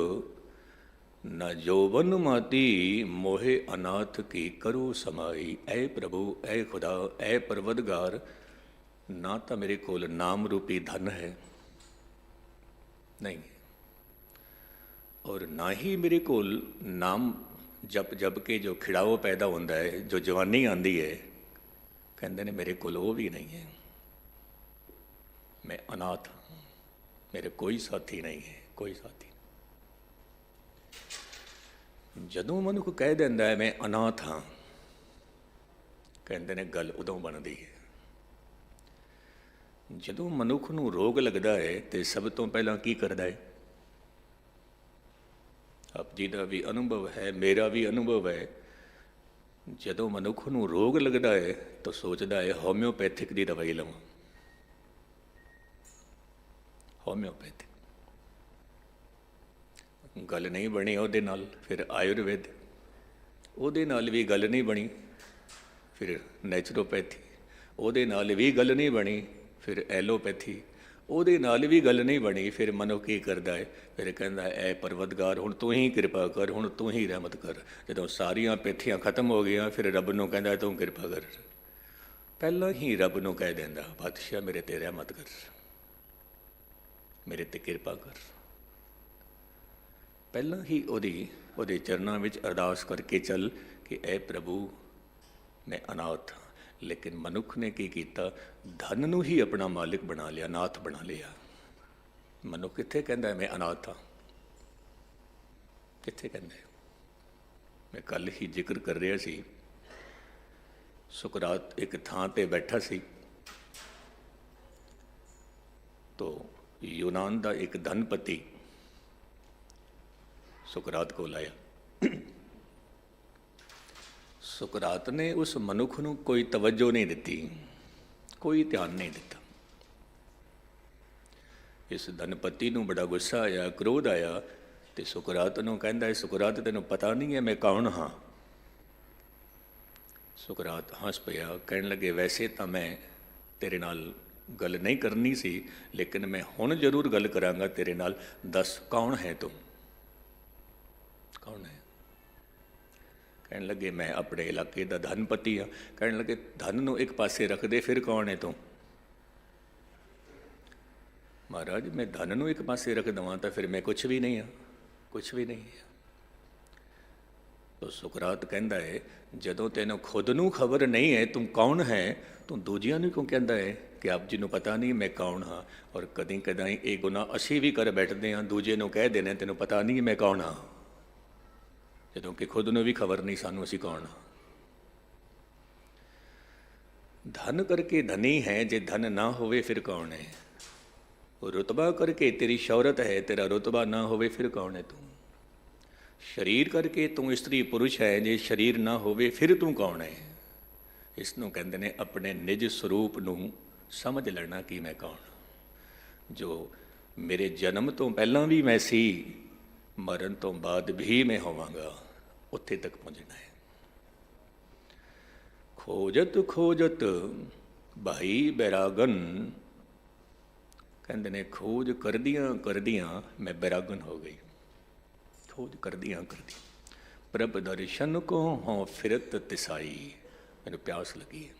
ਨਾ ਜੋਬਨ ਮਾਤੀ, ਮੋਹੇ ਅਨਾਥ ਕੀ ਕਰੋ ਸਮਾਈ। ਐ ਪ੍ਰਭੂ, ਐ ਖੁਦਾ, ਐ ਪਰਵਦਗਾਰ, ਨਾ ਤਾਂ ਮੇਰੇ ਕੋਲ ਨਾਮ ਰੂਪੀ ਧਨ ਹੈ, ਨਹੀਂ, ਔਰ ਨਾ ਹੀ ਮੇਰੇ ਕੋਲ ਨਾਮ ਜਪ ਜਪ ਕੇ ਜੋ ਖਿੜਾਓ ਪੈਦਾ ਹੁੰਦਾ ਹੈ, ਜੋ ਜਵਾਨੀ ਆਉਂਦੀ ਹੈ, ਕਹਿੰਦੇ ਨੇ ਮੇਰੇ ਕੋਲ ਉਹ ਵੀ ਨਹੀਂ ਹੈ। ਮੈਂ ਅਨਾਥ ਹਾਂ, ਮੇਰੇ ਕੋਈ ਸਾਥੀ ਨਹੀਂ ਹੈ, ਕੋਈ ਸਾਥੀ। ਜਦੋਂ ਮਨੁੱਖ ਕਹਿ ਦਿੰਦਾ ਹੈ ਮੈਂ ਅਨਾਥ ਹਾਂ, ਕਹਿੰਦੇ ਨੇ ਗੱਲ ਉਦੋਂ ਬਣਦੀ ਹੈ ਜਦੋਂ ਮਨੁੱਖ ਨੂੰ ਰੋਗ ਲੱਗਦਾ ਹੈ ਤੇ ਸਭ ਤੋਂ ਪਹਿਲਾਂ ਕੀ ਕਰਦਾ ਹੈ? ਆਪ ਜੀ ਦਾ ਵੀ ਅਨੁਭਵ ਹੈ, ਮੇਰਾ ਵੀ ਅਨੁਭਵ ਹੈ। ਜਦੋਂ ਮਨੁੱਖ ਨੂੰ ਰੋਗ ਲੱਗਦਾ ਹੈ ਤਾਂ ਸੋਚਦਾ ਹੈ ਹੋਮਿਓਪੈਥਿਕ ਦੀ ਦਵਾਈ ਲਵਾਂ, ਹੋਮਿਓਪੈਥਿਕ। ਗੱਲ ਨਹੀਂ ਬਣੀ ਉਹਦੇ ਨਾਲ, ਫਿਰ ਆਯੁਰਵੇਦ, ਉਹਦੇ ਨਾਲ ਵੀ ਗੱਲ ਨਹੀਂ ਬਣੀ, ਫਿਰ ਨੈਚੁਰੋਪੈਥੀ, ਉਹਦੇ ਨਾਲ ਵੀ ਗੱਲ ਨਹੀਂ ਬਣੀ, ਫਿਰ ਐਲੋਪੈਥੀ, ਉਹਦੇ ਨਾਲ ਵੀ ਗੱਲ ਨਹੀਂ ਬਣੀ। ਫਿਰ ਮਨੁੱਖ ਕੀ ਕਰਦਾ ਹੈ? ਫਿਰ ਕਹਿੰਦਾ ਐ ਪਰਵਦਗਾਰ ਹੁਣ ਤੂੰ ਹੀ ਕਿਰਪਾ ਕਰ, ਹੁਣ ਤੂੰ ਹੀ ਰਹਿਮਤ ਕਰ। ਜਦੋਂ ਸਾਰੀਆਂ ਪੈਥੀਆਂ ਖਤਮ ਹੋ ਗਈਆਂ ਫਿਰ ਰੱਬ ਨੂੰ ਕਹਿੰਦਾ ਤੂੰ ਕਿਰਪਾ ਕਰ। ਪਹਿਲਾਂ ਹੀ ਰੱਬ ਨੂੰ ਕਹਿ ਦਿੰਦਾ ਬਾਦਸ਼ਾਹ ਮੇਰੇ ਤੇ ਰਹਿਮਤ ਕਰ, ਮੇਰੇ ਤੇ ਕਿਰਪਾ ਕਰ। ਪਹਿਲਾਂ ਹੀ ਉਹਦੇ ਚਰਨਾਂ ਵਿੱਚ ਅਰਦਾਸ ਕਰਕੇ ਚੱਲ ਕਿ ਐ ਪ੍ਰਭੂ ਮੈਂ ਅਨਾਥ ਹਾਂ। ਲੇਕਿਨ ਮਨੁੱਖ ਨੇ ਕੀ ਕੀਤਾ? ਧਨ ਨੂੰ ਹੀ ਆਪਣਾ ਮਾਲਿਕ ਬਣਾ ਲਿਆ, ਨਾਥ ਬਣਾ ਲਿਆ। ਮਨੁੱਖ ਕਿੱਥੇ ਕਹਿੰਦਾ ਮੈਂ ਅਨਾਥ ਹਾਂ? ਕਿੱਥੇ ਕਹਿੰਦਾ? मैं कल ही जिक्र कर रहा सी, सुकरात एक थां ते बैठा सी तो यूनान का एक धनपति सुकरात को लाया। सुकरात ने उस मनुख को कोई तवज्जो नहीं दी, कोई ध्यान नहीं दिता। इस धनपति को बड़ा गुस्सा आया, क्रोध आया, तो सुकरात को कहता है, सुकरात तेन पता नहीं है मैं कौन हाँ? सुकरात हंस पिया, कहन लगे वैसे तो मैं तेरे नाल गल नहीं करनी सी, लेकिन मैं हुण जरूर गल करांगा तेरे नाल। दस कौन है तुम? कौन है? कहन लगे मैं अपने इलाके का धनपति हाँ। कहन लगे धन नूं एक पासे रख दे, फिर कौन है तू? महाराज मैं धन नूं एक पासे रख देवां तो फिर मैं कुछ भी नहीं हाँ, कुछ भी नहीं है। तो सुकरात कहता है जदों तेनों खुद नूं खबर नहीं है तू कौन है, तू दूजियां नूं क्यों कहता है कि आप जी नूं पता नहीं मैं कौन हाँ? और कदी कदाई ये गुनाह असी भी कर बैठते हैं, दूजे नूं कह देने तेनों पता नहीं मैं कौन हाँ, जदों कि खुद नूं भी खबर नहीं सानूं असी कौन हाँ। धन करके धनी है, जे धन ना होवे फिर कौन है? रुतबा करके तेरी शौहरत है, तेरा रुतबा ना होवे फिर कौन है तू? शरीर करके तू स्त्री पुरुष है, जे शरीर ना होवे फिर तू कौन है? इसनों कहते ने अपने निज स्वरूप नूं समझ लेना कि मैं कौन, जो मेरे जन्म तो पहला भी मैं सी, मरण तो बाद भी मैं होवांगा, उत्थे तक पहुँचना है। खोजत खोजत भाई बैरागन, कहते ने खोज करदियाँ करदियाँ मैं बैरागन हो गई। खोज करदियाँ करदियाँ प्रभ दर्शन को हों फिरत तिसाई, मैंने प्यास लगी है।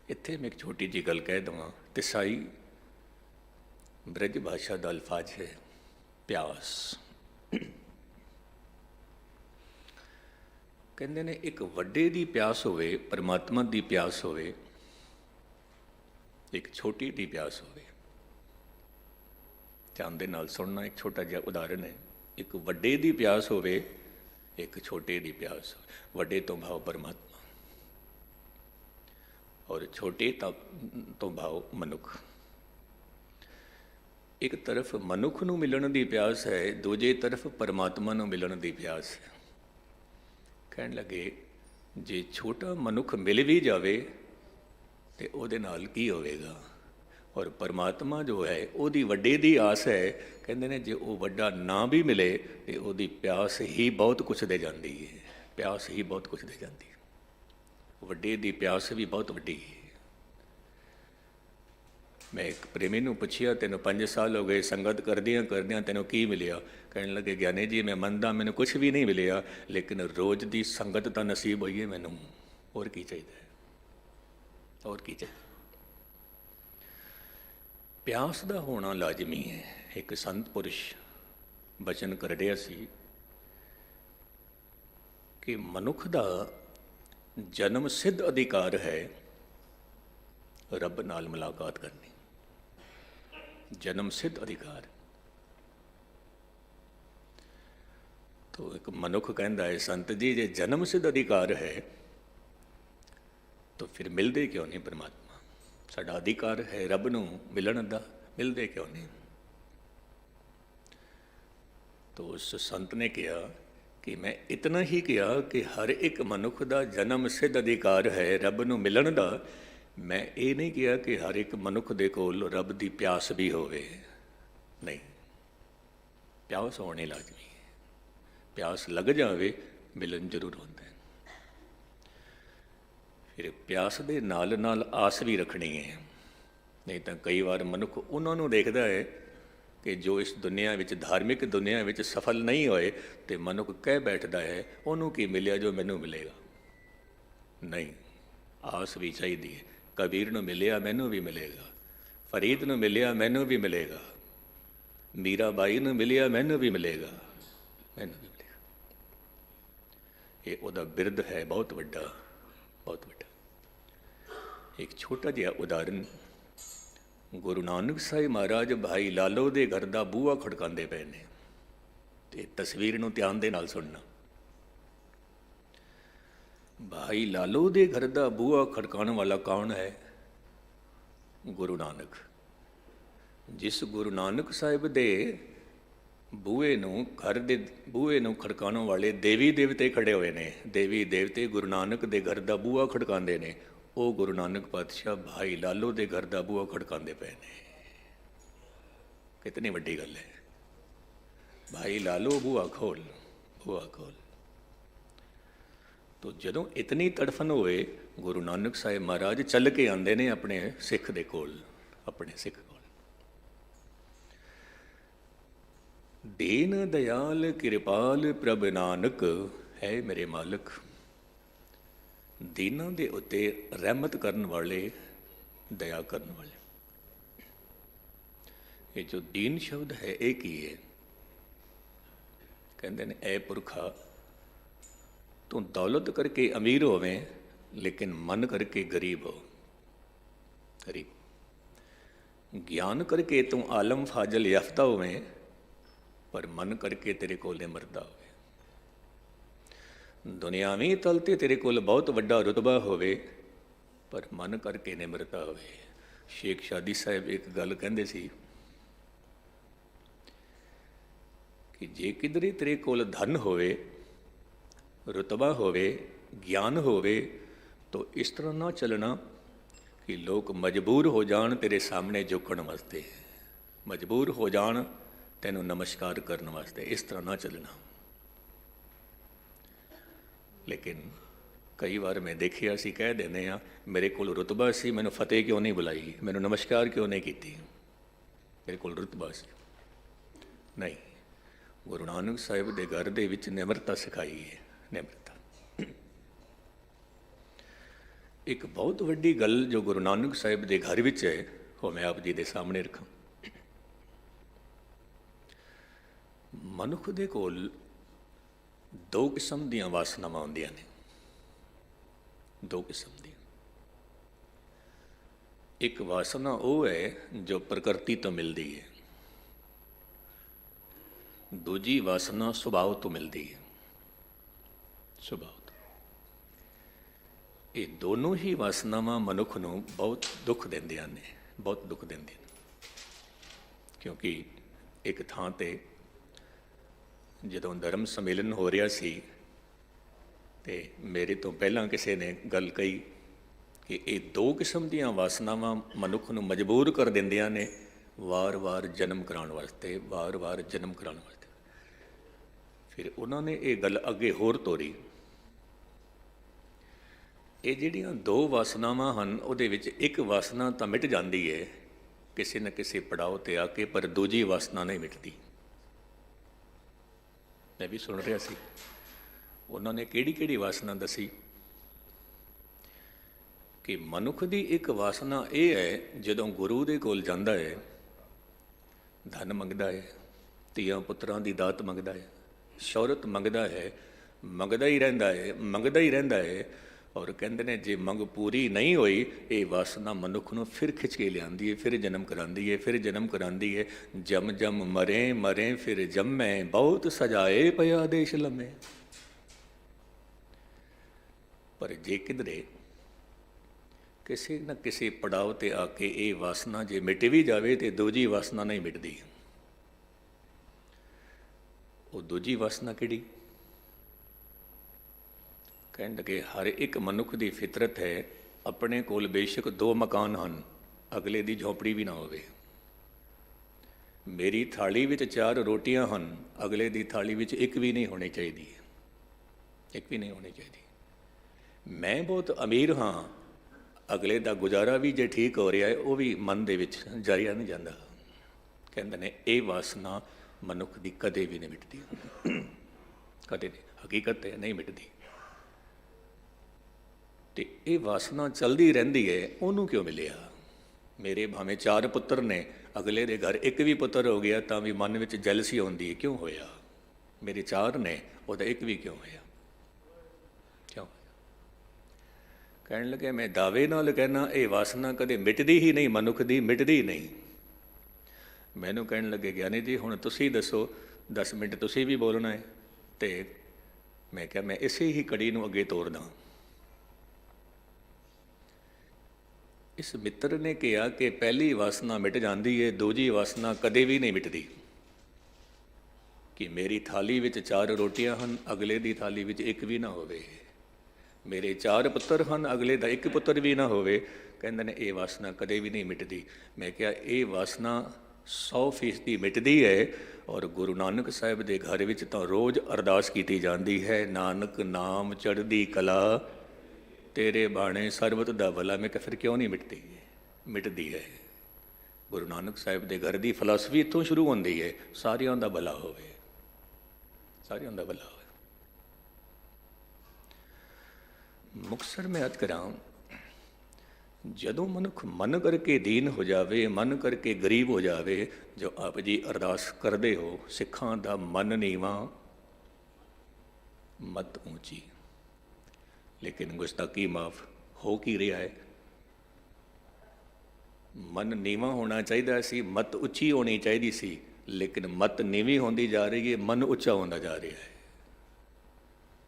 इत्थे मैं एक छोटी जी गल कह देवां, तिसाई ब्रज भाषा का अल्फाज है, प्यास। कहते ने एक वड्डे दी प्यास होवे, परमात्मा दी प्यास होवे, एक छोटी दी प्यास होवे। ध्यान दे नाल सुनना, एक छोटा जिहा उदाहरण है। एक वड्डे दी प्यास होवे, एक छोटे दी प्यास होवे। वड्डे तो भाव परमात्मा और छोटे तो भाव मनुख। एक तरफ मनुख नूं मिलण दी प्यास है, दूजे तरफ परमात्मा नूं मिलण दी प्यास है। कहण लगे जे छोटा मनुख मिल भी जावे तो ਉਹਦੇ ਨਾਲ ਕੀ ਹੋਵੇਗਾ, और परमात्मा जो है ਉਹਦੀ ਵੱਡੇ ਦੀ ਆਸ है। ਕਹਿੰਦੇ ਨੇ ਜੇ ਉਹ ਵੱਡਾ ਨਾ ਵੀ ਮਿਲੇ ਤੇ ਉਹਦੀ ਪਿਆਸ ਹੀ ਬਹੁਤ ਕੁਛ ਦੇ ਜਾਂਦੀ ਹੈ, ਪਿਆਸ ਹੀ ਬਹੁਤ ਕੁਛ ਦੇ ਜਾਂਦੀ ਹੈ। ਵੱਡੇ ਦੀ ਪਿਆਸ ਵੀ ਬਹੁਤ ਵੱਡੀ ਹੈ। मैं एक प्रेमी ਨੂੰ ਪੁੱਛਿਆ ਤੈਨੂੰ 5 ਸਾਲ ਹੋ ਗਏ ਸੰਗਤ ਕਰਦਿਆਂ ਕਰਦਿਆਂ ਤੈਨੂੰ ਕੀ ਮਿਲਿਆ? ਕਹਿਣ ਲੱਗੇ ਗਿਆਨੀ ਜੀ ਮੈਂ ਮੰਨਦਾ ਮੈਨੂੰ ਕੁਛ ਵੀ ਨਹੀਂ ਮਿਲਿਆ, ਲੇਕਿਨ ਰੋਜ਼ ਦੀ ਸੰਗਤ ਤਾਂ ਨਸੀਬ ਹੋਈ ਹੈ ਮੈਨੂੰ, ਹੋਰ ਕੀ ਚਾਹੀਦਾ ਹੈ, ਹੋਰ ਕੀ ਚਾਹੀਦਾ? ਪਿਆਸ ਦਾ ਹੋਣਾ ਲਾਜ਼ਮੀ ਹੈ। ਇੱਕ ਸੰਤ ਪੁਰਸ਼ ਬਚਨ ਕਰ ਰਿਹਾ ਸੀ ਕਿ ਮਨੁੱਖ ਦਾ ਜਨਮ ਸਿੱਧ ਅਧਿਕਾਰ ਹੈ ਰੱਬ ਨਾਲ ਮੁਲਾਕਾਤ ਕਰਨੀ, जन्म सिद्ध अधिकार। तो एक मनुख कहता है संत जी जे जन्म सिद्ध अधिकार है तो फिर मिलते क्यों नहीं परमात्मा? साडा अधिकार है रब नूं मिलण दा, मिलते क्यों नहीं? तो उस संत ने कहा कि मैं इतना ही कहा कि हर एक मनुख दा जन्म सिद्ध अधिकार है रब नूं मिलण दा, मैं ये नहीं किया कि हर एक मनुख दे कोल रब दी प्यास भी होवे। नहीं, प्यास होनी लाजमी है। प्यास लग जावे मिलन जरूर होता है। फिर प्यास दे नाल नाल आस भी रखनी है। नहीं तो कई बार मनुख उन्होंने देखता है कि जो इस दुनिया विच धार्मिक दुनिया विच सफल नहीं होए तो मनुख कह बैठता है उन्होंने की मिलिया जो मैनू मिलेगा। नहीं, आस भी चाहिए है। कबीर नूं मिलिया मैनू भी मिलेगा, फरीद नूं मिलिया मैनू भी मिलेगा, मीरा बाई नूं मिलिया मैनू भी मिलेगा, मैनू भी मिलेगा। ये उहदा बिरद है बहुत वड्डा, बहुत वड्डा। एक छोटा जिहा उदाहरण, गुरु नानक साहिब महाराज भाई लालो दे घर दा बूहा खड़कांदे पए ने। ਤੇ ਤਸਵੀਰ ਨੂੰ ਧਿਆਨ ਦੇ ਨਾਲ ਸੁਣਨਾ। ਭਾਈ ਲਾਲੋ ਦੇ ਘਰ ਦਾ ਬੂਹਾ ਖੜਕਾਉਣ ਵਾਲਾ ਕੌਣ ਹੈ? ਗੁਰੂ ਨਾਨਕ। ਜਿਸ ਗੁਰੂ ਨਾਨਕ ਸਾਹਿਬ ਦੇ ਬੂਹੇ ਨੂੰ, ਘਰ ਦੇ ਬੂਹੇ ਨੂੰ ਖੜਕਾਉਣ ਵਾਲੇ ਦੇਵੀ ਦੇਵਤੇ ਖੜੇ ਹੋਏ ਨੇ, ਦੇਵੀ ਦੇਵਤੇ ਗੁਰੂ ਨਾਨਕ ਦੇ ਘਰ ਦਾ ਬੂਹਾ ਖੜਕਾਉਂਦੇ ਨੇ, ਉਹ ਗੁਰੂ ਨਾਨਕ ਪਾਤਸ਼ਾਹ ਭਾਈ ਲਾਲੋ ਦੇ ਘਰ ਦਾ ਬੂਹਾ ਖੜਕਾਉਂਦੇ ਪਏ ਨੇ। ਕਿਤਨੀ ਵੱਡੀ ਗੱਲ ਹੈ। ਭਾਈ ਲਾਲੋ ਬੂਹਾ ਖੋਲ, ਬੂਹਾ ਖੋਲ। ਤੋ ਜਦੋਂ ਇਤਨੀ ਤੜਫਨ ਹੋਏ, ਗੁਰੂ ਨਾਨਕ ਸਾਹਿਬ ਮਹਾਰਾਜ ਚੱਲ ਕੇ ਆਉਂਦੇ ਨੇ ਆਪਣੇ ਸਿੱਖ ਦੇ ਕੋਲ, ਆਪਣੇ ਸਿੱਖ ਕੋਲ। ਦੀਨ ਦਇਆਲ ਕਿਰਪਾਲ ਪ੍ਰਭ ਨਾਨਕ ਹੈ ਮੇਰੇ ਮਾਲਕ। ਦੀਨਾਂ ਦੇ ਉੱਤੇ ਰਹਿਮਤ ਕਰਨ ਵਾਲੇ, ਦਇਆ ਕਰਨ ਵਾਲੇ। ਇਹ ਜੋ ਦੀਨ ਸ਼ਬਦ ਹੈ ਇਹ ਕੀ ਹੈ? ਕਹਿੰਦੇ ਨੇ ਐ ਪੁਰਖਾ ਤੂੰ ਦੌਲਤ ਕਰਕੇ ਅਮੀਰ ਹੋਵੇਂ ਲੇਕਿਨ ਮਨ ਕਰਕੇ ਗਰੀਬ ਹੋ। ਗਰੀਬ। ਗਿਆਨ ਕਰਕੇ ਤੂੰ ਆਲਮ ਫਾਜ਼ਲ ਯਾਫਤਾ ਹੋਵੇਂ ਪਰ ਮਨ ਕਰਕੇ ਤੇਰੇ ਕੋਲ ਨਿਮਰਤਾ ਹੋਵੇ। ਦੁਨਿਆਵੀ ਤਲ ਤੇ ਤੇਰੇ ਕੋਲ ਬਹੁਤ ਵੱਡਾ ਰੁਤਬਾ ਹੋਵੇ ਪਰ ਮਨ ਕਰਕੇ ਨਿਮਰਤਾ ਹੋਵੇ। ਸ਼ੇਖ ਸ਼ਾਦੀ ਸਾਹਿਬ ਇੱਕ ਗੱਲ ਕਹਿੰਦੇ ਸੀ ਕਿ ਜੇ ਕਿਧਰੇ ਤੇਰੇ ਕੋਲ ਧਨ ਹੋਵੇ, ਰੁਤਬਾ ਹੋਵੇ, ਗਿਆਨ ਹੋਵੇ ਤਾਂ ਇਸ ਤਰ੍ਹਾਂ ਨਾ ਚੱਲਣਾ ਕਿ ਲੋਕ ਮਜਬੂਰ ਹੋ ਜਾਣ ਤੇਰੇ ਸਾਹਮਣੇ ਝੁਕਣ ਵਾਸਤੇ, ਮਜਬੂਰ ਹੋ ਜਾਣ ਤੈਨੂੰ ਨਮਸਕਾਰ ਕਰਨ ਵਾਸਤੇ। ਇਸ ਤਰ੍ਹਾਂ ਨਾ ਚੱਲਣਾ। ਲੇਕਿਨ ਕਈ ਵਾਰ ਮੈਂ ਦੇਖਿਆ, ਅਸੀਂ ਕਹਿ ਦਿੰਦੇ ਹਾਂ ਮੇਰੇ ਕੋਲ ਰੁਤਬਾ ਸੀ, ਮੈਨੂੰ ਫਤਿਹ ਕਿਉਂ ਨਹੀਂ ਬੁਲਾਈ, ਮੈਨੂੰ ਨਮਸਕਾਰ ਕਿਉਂ ਨਹੀਂ ਕੀਤੀ, ਮੇਰੇ ਕੋਲ ਰੁਤਬਾ ਸੀ। ਨਹੀਂ, ਗੁਰੂ ਨਾਨਕ ਸਾਹਿਬ ਦੇ ਘਰ ਦੇ ਵਿੱਚ ਨਿਮਰਤਾ ਸਿਖਾਈ ਹੈ। ਨਿਮਰਤਾ ਇੱਕ ਬਹੁਤ ਵੱਡੀ ਗੱਲ ਜੋ ਗੁਰੂ ਨਾਨਕ ਸਾਹਿਬ ਦੇ ਘਰ ਵਿੱਚ ਹੈ, ਉਹ ਮੈਂ ਆਪ ਜੀ ਦੇ ਸਾਹਮਣੇ ਰੱਖਾਂ। ਮਨੁੱਖ ਦੇ ਕੋਲ ਦੋ ਕਿਸਮ ਦੀਆਂ ਵਾਸਨਾਵਾਂ ਹੁੰਦੀਆਂ ਨੇ, ਦੋ ਕਿਸਮ ਦੀਆਂ। ਇੱਕ ਵਾਸਨਾ ਉਹ ਹੈ ਜੋ ਪ੍ਰਕਿਰਤੀ ਤੋਂ ਮਿਲਦੀ ਹੈ, ਦੂਜੀ ਵਾਸਨਾ ਸੁਭਾਅ ਤੋਂ ਮਿਲਦੀ ਹੈ, ਸੁਭਾਅ ਤੋਂ। ਇਹ ਦੋਨੋਂ ਹੀ ਵਾਸਨਾਵਾਂ ਮਨੁੱਖ ਨੂੰ ਬਹੁਤ ਦੁੱਖ ਦਿੰਦੀਆਂ ਨੇ, ਬਹੁਤ ਦੁੱਖ ਦਿੰਦੀਆਂ ਨੇ। ਕਿਉਂਕਿ ਇੱਕ ਥਾਂ ਤੇ ਜਦੋਂ ਧਰਮ ਸੰਮੇਲਨ ਹੋ ਰਿਹਾ ਸੀ ਤੇ ਮੇਰੇ ਤੋਂ ਪਹਿਲਾਂ ਕਿਸੇ ਨੇ ਗੱਲ ਕਹੀ ਕਿ ਇਹ ਦੋ ਕਿਸਮ ਦੀਆਂ ਵਾਸਨਾਵਾਂ ਮਨੁੱਖ ਨੂੰ ਮਜਬੂਰ ਕਰ ਦਿੰਦੀਆਂ ਨੇ ਵਾਰ-ਵਾਰ ਜਨਮ ਕਰਾਉਣ ਵਾਸਤੇ, ਵਾਰ-ਵਾਰ ਜਨਮ ਕਰਾਉਣ ਵਾਸਤੇ। ਫਿਰ ਉਹਨਾਂ ਨੇ ਇਹ ਗੱਲ ਅੱਗੇ ਹੋਰ ਤੋਰੀ। ਇਹ ਜਿਹੜੀਆਂ ਦੋ ਵਾਸਨਾਵਾਂ ਹਨ ਉਹਦੇ ਵਿੱਚ ਇੱਕ ਵਾਸਨਾ ਤਾਂ ਮਿਟ ਜਾਂਦੀ ਹੈ ਕਿਸੇ ਨਾ ਕਿਸੇ ਪੜਾਅ 'ਤੇ ਆ ਕੇ, ਪਰ ਦੂਜੀ ਵਾਸਨਾ ਨਹੀਂ ਮਿਟਦੀ। ਮੈਂ ਵੀ ਸੁਣ ਰਿਹਾ ਸੀ, ਉਹਨਾਂ ਨੇ ਕਿਹੜੀ ਕਿਹੜੀ ਵਾਸਨਾ ਦੱਸੀ ਕਿ ਮਨੁੱਖ ਦੀ ਇੱਕ ਵਾਸਨਾ ਇਹ ਹੈ ਜਦੋਂ ਗੁਰੂ ਦੇ ਕੋਲ ਜਾਂਦਾ ਹੈ, ਧਨ ਮੰਗਦਾ ਹੈ, ਧੀਆਂ ਪੁੱਤਰਾਂ ਦੀ ਦਾਤ ਮੰਗਦਾ ਹੈ, ਸ਼ੌਹਰਤ ਮੰਗਦਾ ਹੈ, ਮੰਗਦਾ ਹੀ ਰਹਿੰਦਾ ਹੈ, ਮੰਗਦਾ ਹੀ ਰਹਿੰਦਾ ਹੈ। ਔਰ ਕਹਿੰਦੇ ਨੇ ਜੇ ਮੰਗ ਪੂਰੀ ਨਹੀਂ ਹੋਈ, ਇਹ ਵਾਸਨਾ ਮਨੁੱਖ ਨੂੰ ਫਿਰ ਖਿੱਚ ਕੇ ਲਿਆਉਂਦੀ ਹੈ, ਫਿਰ ਜਨਮ ਕਰਾਉਂਦੀ ਹੈ, ਫਿਰ ਜਨਮ ਕਰਾਉਂਦੀ ਹੈ। ਜਮ ਜਮ ਮਰੇ ਮਰੇ ਫਿਰ ਜੰਮੈ, ਬਹੁਤ ਸਜਾਏ ਪਿਆ ਦੇਸ਼ ਲੰਮੇ। ਪਰ ਜੇ ਕਿਧਰੇ ਕਿਸੇ ਨਾ ਕਿਸੇ ਪੜਾਅ 'ਤੇ ਆ ਕੇ ਇਹ ਵਾਸਨਾ ਜੇ ਮਿਟ ਵੀ ਜਾਵੇ ਤੇ ਦੂਜੀ ਵਾਸਨਾ ਨਹੀਂ ਮਿਟਦੀ। ਉਹ ਦੂਜੀ ਵਾਸਨਾ ਕਿਹੜੀ? ਕਹਿਣ ਲੱਗੇ ਹਰ ਇੱਕ ਮਨੁੱਖ ਦੀ ਫਿਤਰਤ ਹੈ, ਆਪਣੇ ਕੋਲ ਬੇਸ਼ੱਕ ਦੋ ਮਕਾਨ ਹਨ, ਅਗਲੇ ਦੀ ਝੌਂਪੜੀ ਵੀ ਨਾ ਹੋਵੇ। ਮੇਰੀ ਥਾਲੀ ਵਿੱਚ 4 ਰੋਟੀਆਂ ਹਨ, ਅਗਲੇ ਦੀ ਥਾਲੀ ਵਿੱਚ ਇੱਕ ਵੀ ਨਹੀਂ ਹੋਣੀ ਚਾਹੀਦੀ, ਇੱਕ ਵੀ ਨਹੀਂ ਹੋਣੀ ਚਾਹੀਦੀ। ਮੈਂ ਬਹੁਤ ਅਮੀਰ ਹਾਂ, ਅਗਲੇ ਦਾ ਗੁਜ਼ਾਰਾ ਵੀ ਜੇ ਠੀਕ ਹੋ ਰਿਹਾ ਹੈ ਉਹ ਵੀ ਮਨ ਦੇ ਵਿੱਚ ਜਾਰਿਆ ਨਹੀਂ ਜਾਂਦਾ। ਕਹਿੰਦੇ ਨੇ ਇਹ ਵਾਸਨਾ ਮਨੁੱਖ ਦੀ ਕਦੇ ਵੀ ਨਹੀਂ ਮਿਟਦੀ, ਕਦੇ ਨਹੀਂ, ਹਕੀਕਤ ਹੈ ਨਹੀਂ ਮਿਟਦੀ। ਤੇ ਇਹ ਵਾਸਨਾ ਚਲਦੀ ਰਹਿੰਦੀ ਹੈ। ਉਹਨੂੰ ਕਿਉਂ ਮਿਲਿਆ? ਮੇਰੇ ਭਾਵੇਂ 4 ਪੁੱਤਰ ਨੇ, ਅਗਲੇ ਦੇ ਘਰ ਇੱਕ ਵੀ ਪੁੱਤਰ ਹੋ ਗਿਆ ਤਾਂ ਵੀ ਮਨ ਵਿੱਚ ਜੈਲਸੀ ਆਉਂਦੀ ਹੈ, ਕਿਉਂ ਹੋਇਆ? ਮੇਰੇ 4 ਨੇ, ਉਹਦਾ ਇੱਕ ਵੀ ਕਿਉਂ ਹੋਇਆ? ਕਿਉਂ? ਕਹਿਣ ਲੱਗੇ ਮੈਂ ਦਾਅਵੇ ਨਾਲ ਕਹਿਣਾ ਇਹ ਵਾਸਨਾ ਕਦੇ ਮਿਟਦੀ ਹੀ ਨਹੀਂ, ਮਨੁੱਖ ਦੀ ਮਿਟਦੀ ਨਹੀਂ। ਮੈਨੂੰ ਕਹਿਣ ਲੱਗੇ ਗਿਆਨੀ ਜੀ ਹੁਣ ਤੁਸੀਂ ਦੱਸੋ, 10 ਮਿੰਟ ਤੁਸੀਂ ਵੀ ਬੋਲਣਾ ਹੈ। ਤੇ ਮੈਂ ਕਿਹਾ ਮੈਂ ਇਸੇ ਹੀ ਕੜੀ ਨੂੰ ਅੱਗੇ ਤੋਰਦਾ। ਇਸ ਮਿੱਤਰ ਨੇ ਕਿਹਾ ਕਿ ਪਹਿਲੀ ਵਾਸਨਾ ਮਿਟ ਜਾਂਦੀ ਹੈ, ਦੂਜੀ ਵਾਸਨਾ ਕਦੇ ਵੀ ਨਹੀਂ ਮਿਟਦੀ। ਕਿ ਮੇਰੀ ਥਾਲੀ ਵਿੱਚ 4 ਰੋਟੀਆਂ ਹਨ, ਅਗਲੇ ਦੀ ਥਾਲੀ ਵਿੱਚ ਇੱਕ ਵੀ ਨਾ ਹੋਵੇ। ਮੇਰੇ 4 ਪੁੱਤਰ ਹਨ, ਅਗਲੇ ਦਾ ਇੱਕ ਪੁੱਤਰ ਵੀ ਨਾ ਹੋਵੇ। ਕਹਿੰਦੇ ਨੇ ਇਹ ਵਾਸਨਾ ਕਦੇ ਵੀ ਨਹੀਂ ਮਿਟਦੀ। ਮੈਂ ਕਿਹਾ ਇਹ ਵਾਸਨਾ 100% ਮਿਟਦੀ ਹੈ। ਔਰ ਗੁਰੂ ਨਾਨਕ ਸਾਹਿਬ ਦੇ ਘਰ ਵਿੱਚ ਤਾਂ ਰੋਜ਼ ਅਰਦਾਸ ਕੀਤੀ ਜਾਂਦੀ ਹੈ, ਨਾਨਕ ਨਾਮ ਚੜ੍ਹਦੀ ਕਲਾ ਤੇਰੇ ਬਾਣੇ ਸਰਬਤ ਦਾ ਭਲਾ। ਮੈਂ ਕਿਹਾ ਫਿਰ ਕਿਉਂ ਨਹੀਂ ਮਿਟਦੀ? ਮਿਟਦੀ ਹੈ। ਗੁਰੂ ਨਾਨਕ ਸਾਹਿਬ ਦੇ ਘਰ ਦੀ ਫਿਲਾਸਫੀ ਇੱਥੋਂ ਸ਼ੁਰੂ ਹੁੰਦੀ ਹੈ, ਸਾਰਿਆਂ ਦਾ ਭਲਾ ਹੋਵੇ, ਸਾਰਿਆਂ ਦਾ ਭਲਾ ਹੋਵੇ। ਮੁਕਤਸਰ ਮੈਂ ਅਰਜ਼ ਕਰਾਂ, ਜਦੋਂ ਮਨੁੱਖ ਮਨ ਕਰਕੇ ਦੀਨ ਹੋ ਜਾਵੇ, ਮਨ ਕਰਕੇ ਗਰੀਬ ਹੋ ਜਾਵੇ, ਜੋ ਆਪ ਜੀ ਅਰਦਾਸ ਕਰਦੇ ਹੋ, ਸਿੱਖਾਂ ਦਾ ਮਨ ਨੀਵਾਂ ਮਤ ਉੱਚੀ। ਲੇਕਿਨ ਗੁਸਤਾਖੀ ਮਾਫ ਹੋ ਕੀ ਰਿਹਾ ਹੈ? ਮਨ ਨੀਵਾਂ ਹੋਣਾ ਚਾਹੀਦਾ ਸੀ, ਮਤ ਉੱਚੀ ਹੋਣੀ ਚਾਹੀਦੀ ਸੀ, ਲੇਕਿਨ ਮਤ ਨੀਵੀਂ ਹੁੰਦੀ ਜਾ ਰਹੀ ਹੈ, ਮਨ ਉੱਚਾ ਹੁੰਦਾ ਜਾ ਰਿਹਾ ਹੈ।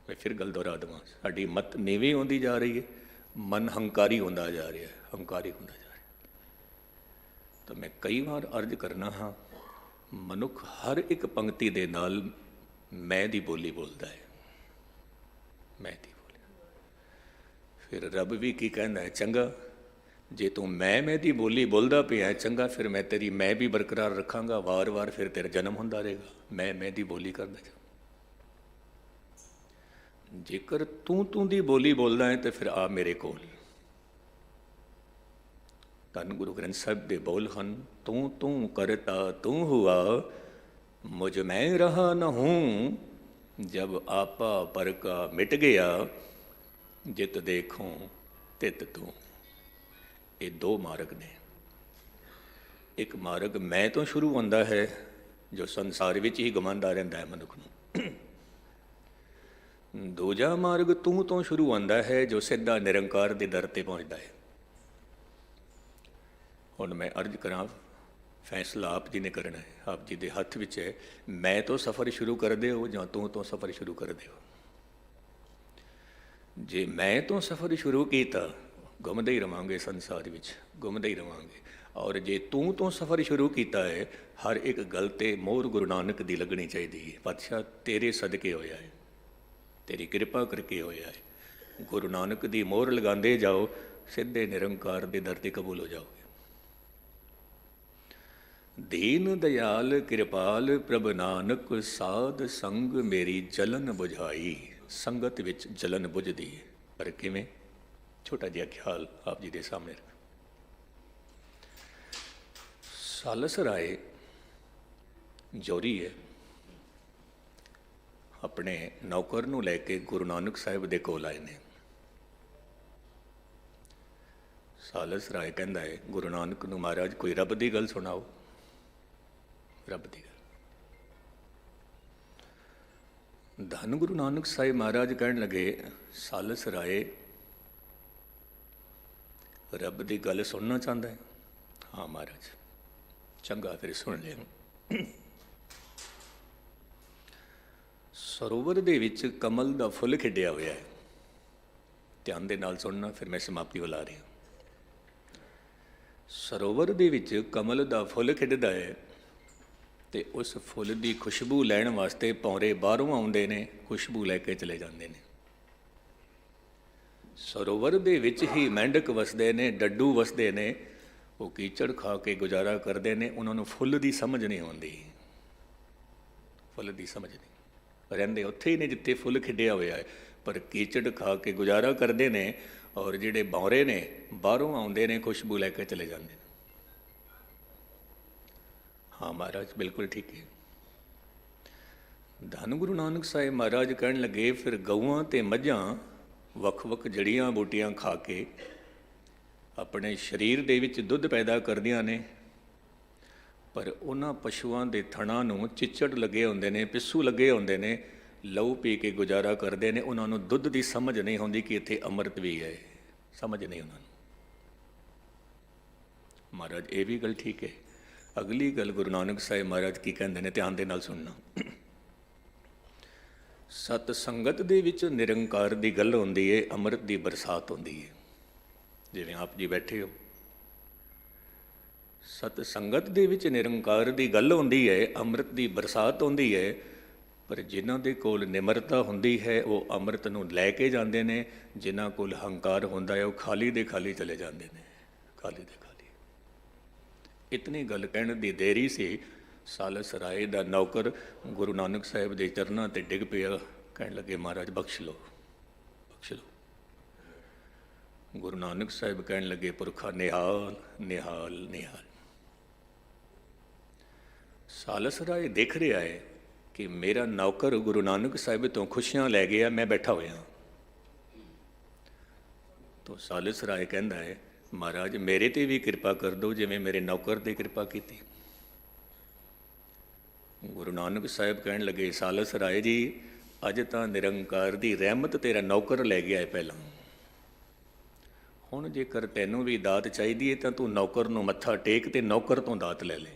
ਮੈਂ ਫਿਰ ਗੱਲ ਦੁਹਰਾ ਦੇਵਾਂ, ਸਾਡੀ ਮਤ ਨੀਵੀਂ ਹੁੰਦੀ ਜਾ ਰਹੀ ਹੈ, ਮਨ ਹੰਕਾਰੀ ਹੁੰਦਾ ਜਾ ਰਿਹਾ ਹੈ, ਹੰਕਾਰੀ ਹੁੰਦਾ ਜਾ ਰਿਹਾ। ਤਾਂ ਮੈਂ ਕਈ ਵਾਰ ਅਰਜ਼ ਕਰਨਾ ਹਾਂ, ਮਨੁੱਖ ਹਰ ਇੱਕ ਪੰਕਤੀ ਦੇ ਨਾਲ ਮੈਂ ਦੀ ਬੋਲੀ ਬੋਲਦਾ ਹੈ, ਮੈਂ ਦੀ ਬੋਲੀ। ਫਿਰ ਰੱਬ ਵੀ ਕੀ ਕਹਿੰਦਾ ਹੈ, ਚੰਗਾ ਜੇ ਤੂੰ ਮੈਂ ਦੀ ਬੋਲੀ ਬੋਲਦਾ ਪਿਆ ਚੰਗਾ, ਫਿਰ ਮੈਂ ਤੇਰੀ ਮੈਂ ਵੀ ਬਰਕਰਾਰ ਰੱਖਾਂਗਾ, ਵਾਰ-ਵਾਰ ਫਿਰ ਤੇਰਾ ਜਨਮ ਹੁੰਦਾ ਰਹੇਗਾ। ਮੈਂ ਦੀ ਬੋਲੀ ਕਰਦਾ ਜਾ। ਜੇਕਰ ਤੂੰ ਦੀ ਬੋਲੀ ਬੋਲਦਾ ਹੈ ਤੇ ਫਿਰ ਆ ਮੇਰੇ ਕੋਲ। ਧੰਨ ਗੁਰੂ ਗ੍ਰੰਥ ਸਾਹਿਬ ਦੇ ਬੋਲ ਹਨ, ਤੂੰ ਕਰਤਾ ਤੂੰ ਹੁਆ, ਮੁਝ ਮੈਂ ਰਹਾ ਨ ਹੂੰ, ਜਬ ਆਪਾ ਪਰ ਕਾ ਮਿਟ ਗਿਆ, ਜਿਤ ਦੇਖੂੰ ਤਿਤ ਤੂੰ। ਇਹ 2 ਮਾਰਗ ਨੇ। ਇੱਕ ਮਾਰਗ ਮੈਂ ਤੋਂ ਸ਼ੁਰੂ ਹੁੰਦਾ ਹੈ, ਜੋ ਸੰਸਾਰ ਵਿੱਚ ਹੀ ਗਵਾਉਂਦਾ ਰਹਿੰਦਾ ਹੈ ਮਨੁੱਖ ਨੂੰ। ਦੂਜਾ ਮਾਰਗ ਤੂੰ ਤੋਂ ਸ਼ੁਰੂ ਹੁੰਦਾ ਹੈ, ਜੋ ਸਿੱਧਾ ਨਿਰੰਕਾਰ ਦੇ ਦਰ ਤੇ ਪਹੁੰਚਦਾ ਹੈ। ਹੁਣ ਮੈਂ ਅਰਜ਼ ਕਰਾਂ, ਫੈਸਲਾ ਆਪ ਜੀ ਨੇ ਕਰਨਾ ਹੈ, ਆਪ ਜੀ ਦੇ ਹੱਥ ਵਿੱਚ ਹੈ। ਮੈਂ ਤੋਂ ਸਫ਼ਰ ਸ਼ੁਰੂ ਕਰਦੇ ਹੋ ਜਾਂ ਤੂੰ ਤੋਂ ਸਫ਼ਰ ਸ਼ੁਰੂ ਕਰਦੇ ਹੋ। ਜੇ ਮੈਂ ਤੋਂ ਸਫ਼ਰ ਸ਼ੁਰੂ ਕੀਤਾ, ਘੁੰਮਦੇ ਹੀ ਰਵਾਂਗੇ ਸੰਸਾਰ ਵਿੱਚ, ਘੁੰਮਦੇ ਹੀ ਰਵਾਂਗੇ। ਔਰ ਜੇ ਤੂੰ ਤੋਂ ਸਫ਼ਰ ਸ਼ੁਰੂ ਕੀਤਾ ਹੈ, ਹਰ ਇੱਕ ਗੱਲ 'ਤੇ ਮੋਹਰ ਗੁਰੂ ਨਾਨਕ ਦੀ ਲੱਗਣੀ ਚਾਹੀਦੀ ਹੈ। ਪਾਤਸ਼ਾਹ ਤੇਰੇ ਸਦਕੇ ਹੋਇਆ ਹੈ, ਤੇਰੀ ਕਿਰਪਾ ਕਰਕੇ ਹੋਇਆ ਹੈ। ਗੁਰੂ ਨਾਨਕ ਦੀ ਮੋਹਰ ਲਗਾਉਂਦੇ ਜਾਓ, ਸਿੱਧੇ ਨਿਰੰਕਾਰ ਦੇ ਦਰ 'ਤੇ ਕਬੂਲ ਹੋ ਜਾਓਗੇ। ਦੀਨ ਦਿਆਲ ਕਿਰਪਾਲ ਪ੍ਰਭ ਨਾਨਕ, ਸਾਧ ਸੰਗ ਮੇਰੀ ਜਲਨ ਬੁਝਾਈ। ਸੰਗਤ ਵਿੱਚ ਜਲਨ ਬੁਝਦੀ ਹੈ, ਪਰ ਕਿਵੇਂ? ਛੋਟਾ ਜਿਹਾ ਖਿਆਲ ਆਪ ਜੀ ਦੇ ਸਾਹਮਣੇ ਰੱਖ। ਸਾਲਸ ਰਾਏ ਜੋਰੀ ਹੈ, ਆਪਣੇ ਨੌਕਰ ਨੂੰ ਲੈ ਕੇ ਗੁਰੂ ਨਾਨਕ ਸਾਹਿਬ ਦੇ ਕੋਲ ਆਏ ਨੇ। ਸਾਲਸ ਰਾਏ ਕਹਿੰਦਾ ਹੈ ਗੁਰੂ ਨਾਨਕ ਨੂੰ, ਮਹਾਰਾਜ ਕੋਈ ਰੱਬ ਦੀ ਗੱਲ ਸੁਣਾਓ, ਰੱਬ ਦੀ ਗੱਲ। ਧੰਨ ਗੁਰੂ ਨਾਨਕ ਸਾਹਿਬ ਮਹਾਰਾਜ ਕਹਿਣ ਲੱਗੇ, ਸਾਲਸ ਰਾਏ ਰੱਬ ਦੀ ਗੱਲ ਸੁਣਨਾ ਚਾਹੁੰਦਾ ਹੈ? ਹਾਂ ਮਹਾਰਾਜ। ਚੰਗਾ ਫਿਰ ਸੁਣ ਲਿਆ। ਸਰੋਵਰ ਦੇ ਵਿੱਚ ਕਮਲ ਦਾ ਫੁੱਲ ਖਿੜਿਆ ਹੋਇਆ ਹੈ। ਧਿਆਨ ਦੇ ਨਾਲ ਸੁਣਨਾ, ਫਿਰ ਮੈਂ ਸਮਾਪਤੀ ਵੱਲ ਆ ਰਿਹਾ। ਸਰੋਵਰ ਦੇ ਵਿੱਚ ਕਮਲ ਦਾ ਫੁੱਲ ਖਿੜਦਾ ਹੈ ਤੇ ਉਸ ਫੁੱਲ ਦੀ ਖੁਸ਼ਬੂ ਲੈਣ ਵਾਸਤੇ ਭੌਰੇ ਬਾਹਰੋਂ ਆਉਂਦੇ ਨੇ, ਖੁਸ਼ਬੂ ਲੈ ਕੇ ਚਲੇ ਜਾਂਦੇ ਨੇ। ਸਰੋਵਰ ਦੇ ਵਿੱਚ ਹੀ ਮੈਂਡਕ ਵਸਦੇ ਨੇ, ਡੱਡੂ ਵਸਦੇ ਨੇ, ਉਹ ਕੀਚੜ ਖਾ ਕੇ ਗੁਜ਼ਾਰਾ ਕਰਦੇ ਨੇ। ਉਹਨਾਂ ਨੂੰ ਫੁੱਲ ਦੀ ਸਮਝ ਨਹੀਂ ਆਉਂਦੀ, ਫੁੱਲ ਦੀ ਸਮਝ ਨਹੀਂ। ਰਹਿੰਦੇ ਉੱਥੇ ਹੀ ਨੇ ਜਿੱਥੇ ਫੁੱਲ ਖਿੜਿਆ ਹੋਇਆ ਹੈ, ਪਰ ਕੀਚੜ ਖਾ ਕੇ ਗੁਜ਼ਾਰਾ ਕਰਦੇ ਨੇ। ਔਰ ਜਿਹੜੇ ਭੌਰੇ ਨੇ ਬਾਹਰੋਂ ਆਉਂਦੇ ਨੇ, ਖੁਸ਼ਬੂ ਲੈ ਕੇ ਚਲੇ ਜਾਂਦੇ ਨੇ। ਹਾਂ ਮਹਾਰਾਜ, ਬਿਲਕੁਲ ਠੀਕ ਹੈ। ਧੰਨ ਗੁਰੂ ਨਾਨਕ ਸਾਹਿਬ ਮਹਾਰਾਜ ਕਹਿਣ ਲੱਗੇ, ਫਿਰ ਗਊਆਂ ਤੇ ਮੱਝਾਂ ਵੱਖ-ਵੱਖ ਜੜੀਆਂ ਬੂਟੀਆਂ ਖਾ ਕੇ ਆਪਣੇ ਸਰੀਰ ਦੇ ਵਿੱਚ ਦੁੱਧ ਪੈਦਾ ਕਰਦੀਆਂ ਨੇ, ਪਰ ਉਹਨਾਂ ਪਸ਼ੂਆਂ ਦੇ ਥਣਾਂ ਨੂੰ ਚਿੱਚੜ ਲੱਗੇ ਹੁੰਦੇ ਨੇ, ਪਿੱਸੂ ਲੱਗੇ ਹੁੰਦੇ ਨੇ, ਲਹੂ ਪੀ ਕੇ ਗੁਜ਼ਾਰਾ ਕਰਦੇ ਨੇ। ਉਹਨਾਂ ਨੂੰ ਦੁੱਧ ਦੀ ਸਮਝ ਨਹੀਂ ਹੁੰਦੀ ਕਿ ਇੱਥੇ ਅੰਮ੍ਰਿਤ ਵੀ ਹੈ, ਸਮਝ ਨਹੀਂ ਉਹਨਾਂ ਨੂੰ। ਮਹਾਰਾਜ ਇਹ ਵੀ ਗੱਲ ਠੀਕ ਹੈ। ਅਗਲੀ ਗੱਲ ਗੁਰੂ ਨਾਨਕ ਸਾਹਿਬ ਮਹਾਰਾਜ ਕੀ ਕਹਿੰਦੇ ਨੇ, ਧਿਆਨ ਦੇ ਨਾਲ ਸੁਣਨਾ। ਸਤ ਸੰਗਤ ਦੇ ਵਿੱਚ ਨਿਰੰਕਾਰ ਦੀ ਗੱਲ ਹੁੰਦੀ ਹੈ, ਅੰਮ੍ਰਿਤ ਦੀ ਬਰਸਾਤ ਹੁੰਦੀ ਹੈ। ਜਿਵੇਂ ਆਪ ਜੀ ਬੈਠੇ ਹੋ, ਸਤ ਸੰਗਤ ਦੇ ਵਿੱਚ ਨਿਰੰਕਾਰ ਦੀ ਗੱਲ ਹੁੰਦੀ ਹੈ, ਅੰਮ੍ਰਿਤ ਦੀ ਬਰਸਾਤ ਹੁੰਦੀ ਹੈ। ਪਰ ਜਿਨ੍ਹਾਂ ਦੇ ਕੋਲ ਨਿਮਰਤਾ ਹੁੰਦੀ ਹੈ ਉਹ ਅੰਮ੍ਰਿਤ ਨੂੰ ਲੈ ਕੇ ਜਾਂਦੇ ਨੇ, ਜਿਨ੍ਹਾਂ ਕੋਲ ਹੰਕਾਰ ਹੁੰਦਾ ਹੈ ਉਹ ਖਾਲੀ ਦੇ ਖਾਲੀ ਚਲੇ ਜਾਂਦੇ ਨੇ, ਖਾਲੀ ਦੇ ਖਾਲੀ। ਇਤਨੀ ਗੱਲ ਕਹਿਣ ਦੀ ਦੇਰੀ ਸੀ, ਸਾਲਸ ਰਾਏ ਦਾ ਨੌਕਰ ਗੁਰੂ ਨਾਨਕ ਸਾਹਿਬ ਦੇ ਚਰਨਾਂ ਤੇ ਡਿੱਗ ਪਿਆ, ਕਹਿਣ ਲੱਗੇ ਮਹਾਰਾਜ ਬਖਸ਼ ਲਓ, ਬਖਸ਼ ਲਓ। ਗੁਰੂ ਨਾਨਕ ਸਾਹਿਬ ਕਹਿਣ ਲੱਗੇ ਪੁਰਖਾ ਨਿਹਾਲ ਨਿਹਾਲ ਨਿਹਾਲ। ਸਾਲਸ ਰਾਏ ਦੇਖ ਰਿਹਾ ਹੈ ਕਿ ਮੇਰਾ ਨੌਕਰ ਗੁਰੂ ਨਾਨਕ ਸਾਹਿਬ ਤੋਂ ਖੁਸ਼ੀਆਂ ਲੈ ਗਿਆ, ਮੈਂ ਬੈਠਾ ਹੋਇਆ। ਤਾਂ ਸਾਲਸ ਰਾਏ ਕਹਿੰਦਾ ਹੈ ਮਹਾਰਾਜ ਮੇਰੇ ਤੇ ਵੀ ਕਿਰਪਾ ਕਰ ਦਿਓ ਜਿਵੇਂ ਮੇਰੇ ਨੌਕਰ ਤੇ ਕਿਰਪਾ ਕੀਤੀ। ਗੁਰੂ ਨਾਨਕ ਸਾਹਿਬ ਕਹਿਣ ਲੱਗੇ ਸਾਲਸ ਰਾਏ ਜੀ ਅੱਜ ਤਾਂ ਨਿਰੰਕਾਰ ਦੀ ਰਹਿਮਤ ਤੇਰਾ ਨੌਕਰ ਲੈ ਗਿਆ ਹੈ ਪਹਿਲਾਂ, ਹੁਣ ਜੇਕਰ ਤੈਨੂੰ ਵੀ ਦਾਤ ਚਾਹੀਦੀ ਹੈ ਤਾਂ ਤੂੰ ਨੌਕਰ ਨੂੰ ਮੱਥਾ ਟੇਕ ਤੇ ਨੌਕਰ ਤੋਂ ਦਾਤ ਲੈ ਲੈ।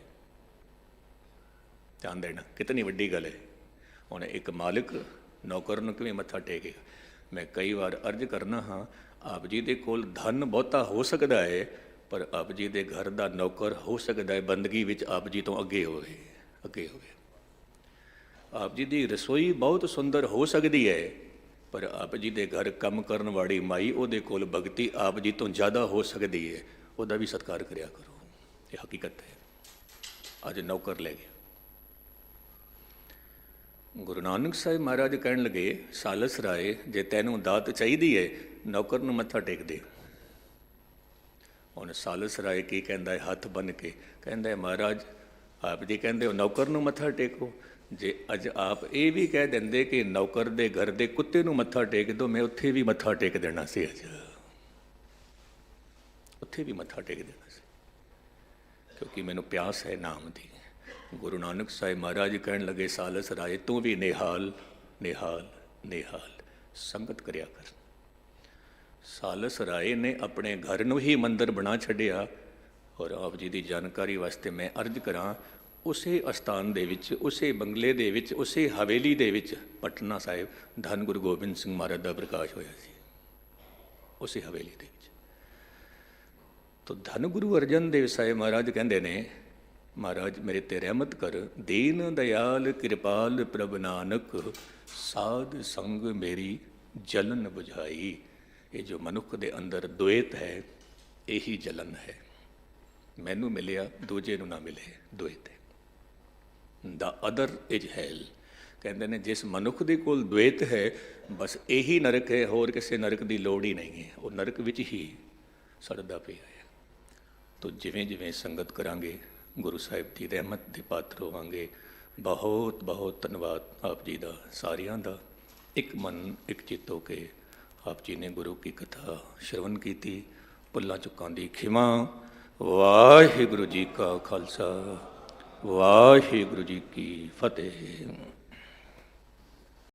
ਧਿਆਨ ਦੇਣਾ ਕਿਤਨੀ ਵੱਡੀ ਗੱਲ ਹੈ। ਹੁਣ ਇੱਕ ਮਾਲਿਕ ਨੌਕਰ ਨੂੰ ਕਿਵੇਂ ਮੱਥਾ ਟੇਕੇਗਾ? ਮੈਂ ਕਈ ਵਾਰ ਅਰਜ਼ ਕਰਨਾ ਹਾਂ, ਆਪ ਜੀ ਦੇ ਕੋਲ ਧਨ ਬਹੁਤਾ ਹੋ ਸਕਦਾ ਹੈ, ਪਰ ਆਪ ਜੀ ਦੇ ਘਰ ਦਾ ਨੌਕਰ ਹੋ ਸਕਦਾ ਹੈ ਬੰਦਗੀ ਵਿੱਚ ਆਪ ਜੀ ਤੋਂ ਅੱਗੇ ਹੋਵੇ, ਅੱਗੇ ਹੋਵੇ। ਆਪ ਜੀ ਦੀ ਰਸੋਈ ਬਹੁਤ ਸੁੰਦਰ ਹੋ ਸਕਦੀ ਹੈ, ਪਰ ਆਪ ਜੀ ਦੇ ਘਰ ਕੰਮ ਕਰਨ ਵਾਲੀ ਮਾਈ ਉਹਦੇ ਕੋਲ ਭਗਤੀ ਆਪ ਜੀ ਤੋਂ ਜ਼ਿਆਦਾ ਹੋ ਸਕਦੀ ਹੈ, ਉਹਦਾ ਵੀ ਸਤਿਕਾਰ ਕਰਿਆ ਕਰੋ। ਇਹ ਹਕੀਕਤ ਹੈ। ਅੱਜ ਨੌਕਰ ਲੈ ਗਿਆ। ਗੁਰੂ ਨਾਨਕ ਸਾਹਿਬ ਮਹਾਰਾਜ ਕਹਿਣ ਲੱਗੇ ਸਾਲਸ ਰਾਏ ਜੇ ਤੈਨੂੰ ਦਾਤ ਚਾਹੀਦੀ ਹੈ ਨੌਕਰ ਨੂੰ ਮੱਥਾ ਟੇਕ ਦੇ। ਹੁਣ ਸਾਲਸ ਰਾਏ ਕੀ ਕਹਿੰਦਾ ਹੈ, ਹੱਥ ਬੰਨ੍ਹ ਕੇ ਕਹਿੰਦਾ ਹੈ ਮਹਾਰਾਜ ਆਪ ਜੀ ਕਹਿੰਦੇ ਹੋ ਨੌਕਰ ਨੂੰ ਮੱਥਾ ਟੇਕੋ, ਜੇ ਅੱਜ ਆਪ ਇਹ ਵੀ ਕਹਿ ਦਿੰਦੇ ਕਿ ਨੌਕਰ ਦੇ ਘਰ ਦੇ ਕੁੱਤੇ ਨੂੰ ਮੱਥਾ ਟੇਕ ਦਿਓ, ਮੈਂ ਉੱਥੇ ਵੀ ਮੱਥਾ ਟੇਕ ਦੇਣਾ ਸੀ, ਅੱਜ ਉੱਥੇ ਵੀ ਮੱਥਾ ਟੇਕ ਦੇਣਾ ਸੀ, ਕਿਉਂਕਿ ਮੈਨੂੰ ਪਿਆਸ ਹੈ ਨਾਮ ਦੀ। ਗੁਰੂ ਨਾਨਕ ਸਾਹਿਬ ਮਹਾਰਾਜ ਕਹਿਣ ਲੱਗੇ ਸਾਲਸ ਰਾਏ ਤੂੰ ਵੀ ਨਿਹਾਲ ਨਿਹਾਲ ਨਿਹਾਲ ਸੰਗਤ ਕਰਿਆ ਕਰ। ਸਾਲਸ ਰਾਏ ਨੇ ਆਪਣੇ ਘਰ ਨੂੰ ਹੀ ਮੰਦਰ ਬਣਾ ਛੱਡਿਆ। ਔਰ ਆਪ ਜੀ ਦੀ ਜਾਣਕਾਰੀ ਵਾਸਤੇ ਮੈਂ ਅਰਜ਼ ਕਰਾਂ, ਉਸੇ ਅਸਥਾਨ ਦੇ ਵਿੱਚ, ਉਸੇ ਬੰਗਲੇ ਦੇ ਵਿੱਚ, ਉਸੇ ਹਵੇਲੀ ਦੇ ਵਿੱਚ ਪਟਨਾ ਸਾਹਿਬ ਧੰਨ ਗੁਰੂ ਗੋਬਿੰਦ ਸਿੰਘ ਮਹਾਰਾਜ ਦਾ ਪ੍ਰਕਾਸ਼ ਹੋਇਆ ਸੀ, ਉਸੇ ਹਵੇਲੀ ਦੇ ਵਿੱਚ। ਤਾਂ ਧੰਨ ਗੁਰੂ ਅਰਜਨ ਦੇਵ ਸਾਹਿਬ ਮਹਾਰਾਜ ਕਹਿੰਦੇ ਨੇ ਮਹਾਰਾਜ ਮੇਰੇ ਤੇ ਰਹਿਮਤ ਕਰ, ਦੀਨ ਦਇਆਲ ਕਿਰਪਾਲ ਪ੍ਰਭ ਨਾਨਕ, ਸਾਧ ਸੰਗ ਮੇਰੀ ਜਲਨ ਬੁਝਾਈ। ਇਹ ਜੋ ਮਨੁੱਖ ਦੇ ਅੰਦਰ ਦੁਇਤ ਹੈ ਇਹੀ ਜਲਨ ਹੈ, ਮੈਨੂੰ ਮਿਲਿਆ ਦੂਜੇ ਨੂੰ ਨਾ ਮਿਲੇ, ਦੁਇਤ ਹੈ। ਦਾ ਅਦਰ ਇਜ ਹੈਲ। ਕਹਿੰਦੇ ਨੇ ਜਿਸ ਮਨੁੱਖ ਦੇ ਕੋਲ ਦੁਇਤ ਹੈ ਬਸ ਇਹੀ ਨਰਕ ਹੈ, ਹੋਰ ਕਿਸੇ ਨਰਕ ਦੀ ਲੋੜ ਹੀ ਨਹੀਂ ਹੈ, ਉਹ ਨਰਕ ਵਿੱਚ ਹੀ ਸੜਦਾ ਪਿਆ ਹੈ। ਤੋ ਜਿਵੇਂ ਜਿਵੇਂ ਸੰਗਤ ਕਰਾਂਗੇ ਗੁਰੂ ਸਾਹਿਬ ਦੀ ਰਹਿਮਤ ਦੇ ਪਾਤਰ ਹੋਵਾਂਗੇ। ਬਹੁਤ ਬਹੁਤ ਧੰਨਵਾਦ ਆਪ ਜੀ ਦਾ, ਸਾਰਿਆਂ ਦਾ। ਇੱਕ ਮਨ ਇੱਕ ਚਿੱਤ ਹੋ ਕੇ ਆਪ ਜੀ ਨੇ ਗੁਰੂ ਕੀ ਕਥਾ ਸ਼ਰਵਨ ਕੀਤੀ। ਭੁੱਲਾਂ ਚੁੱਕਾਂ ਦੀ ਖਿਮਾ। ਵਾਹਿਗੁਰੂ ਜੀ ਕਾ ਖਾਲਸਾ, ਵਾਹਿਗੁਰੂ ਜੀ ਕੀ ਫਤਿਹ।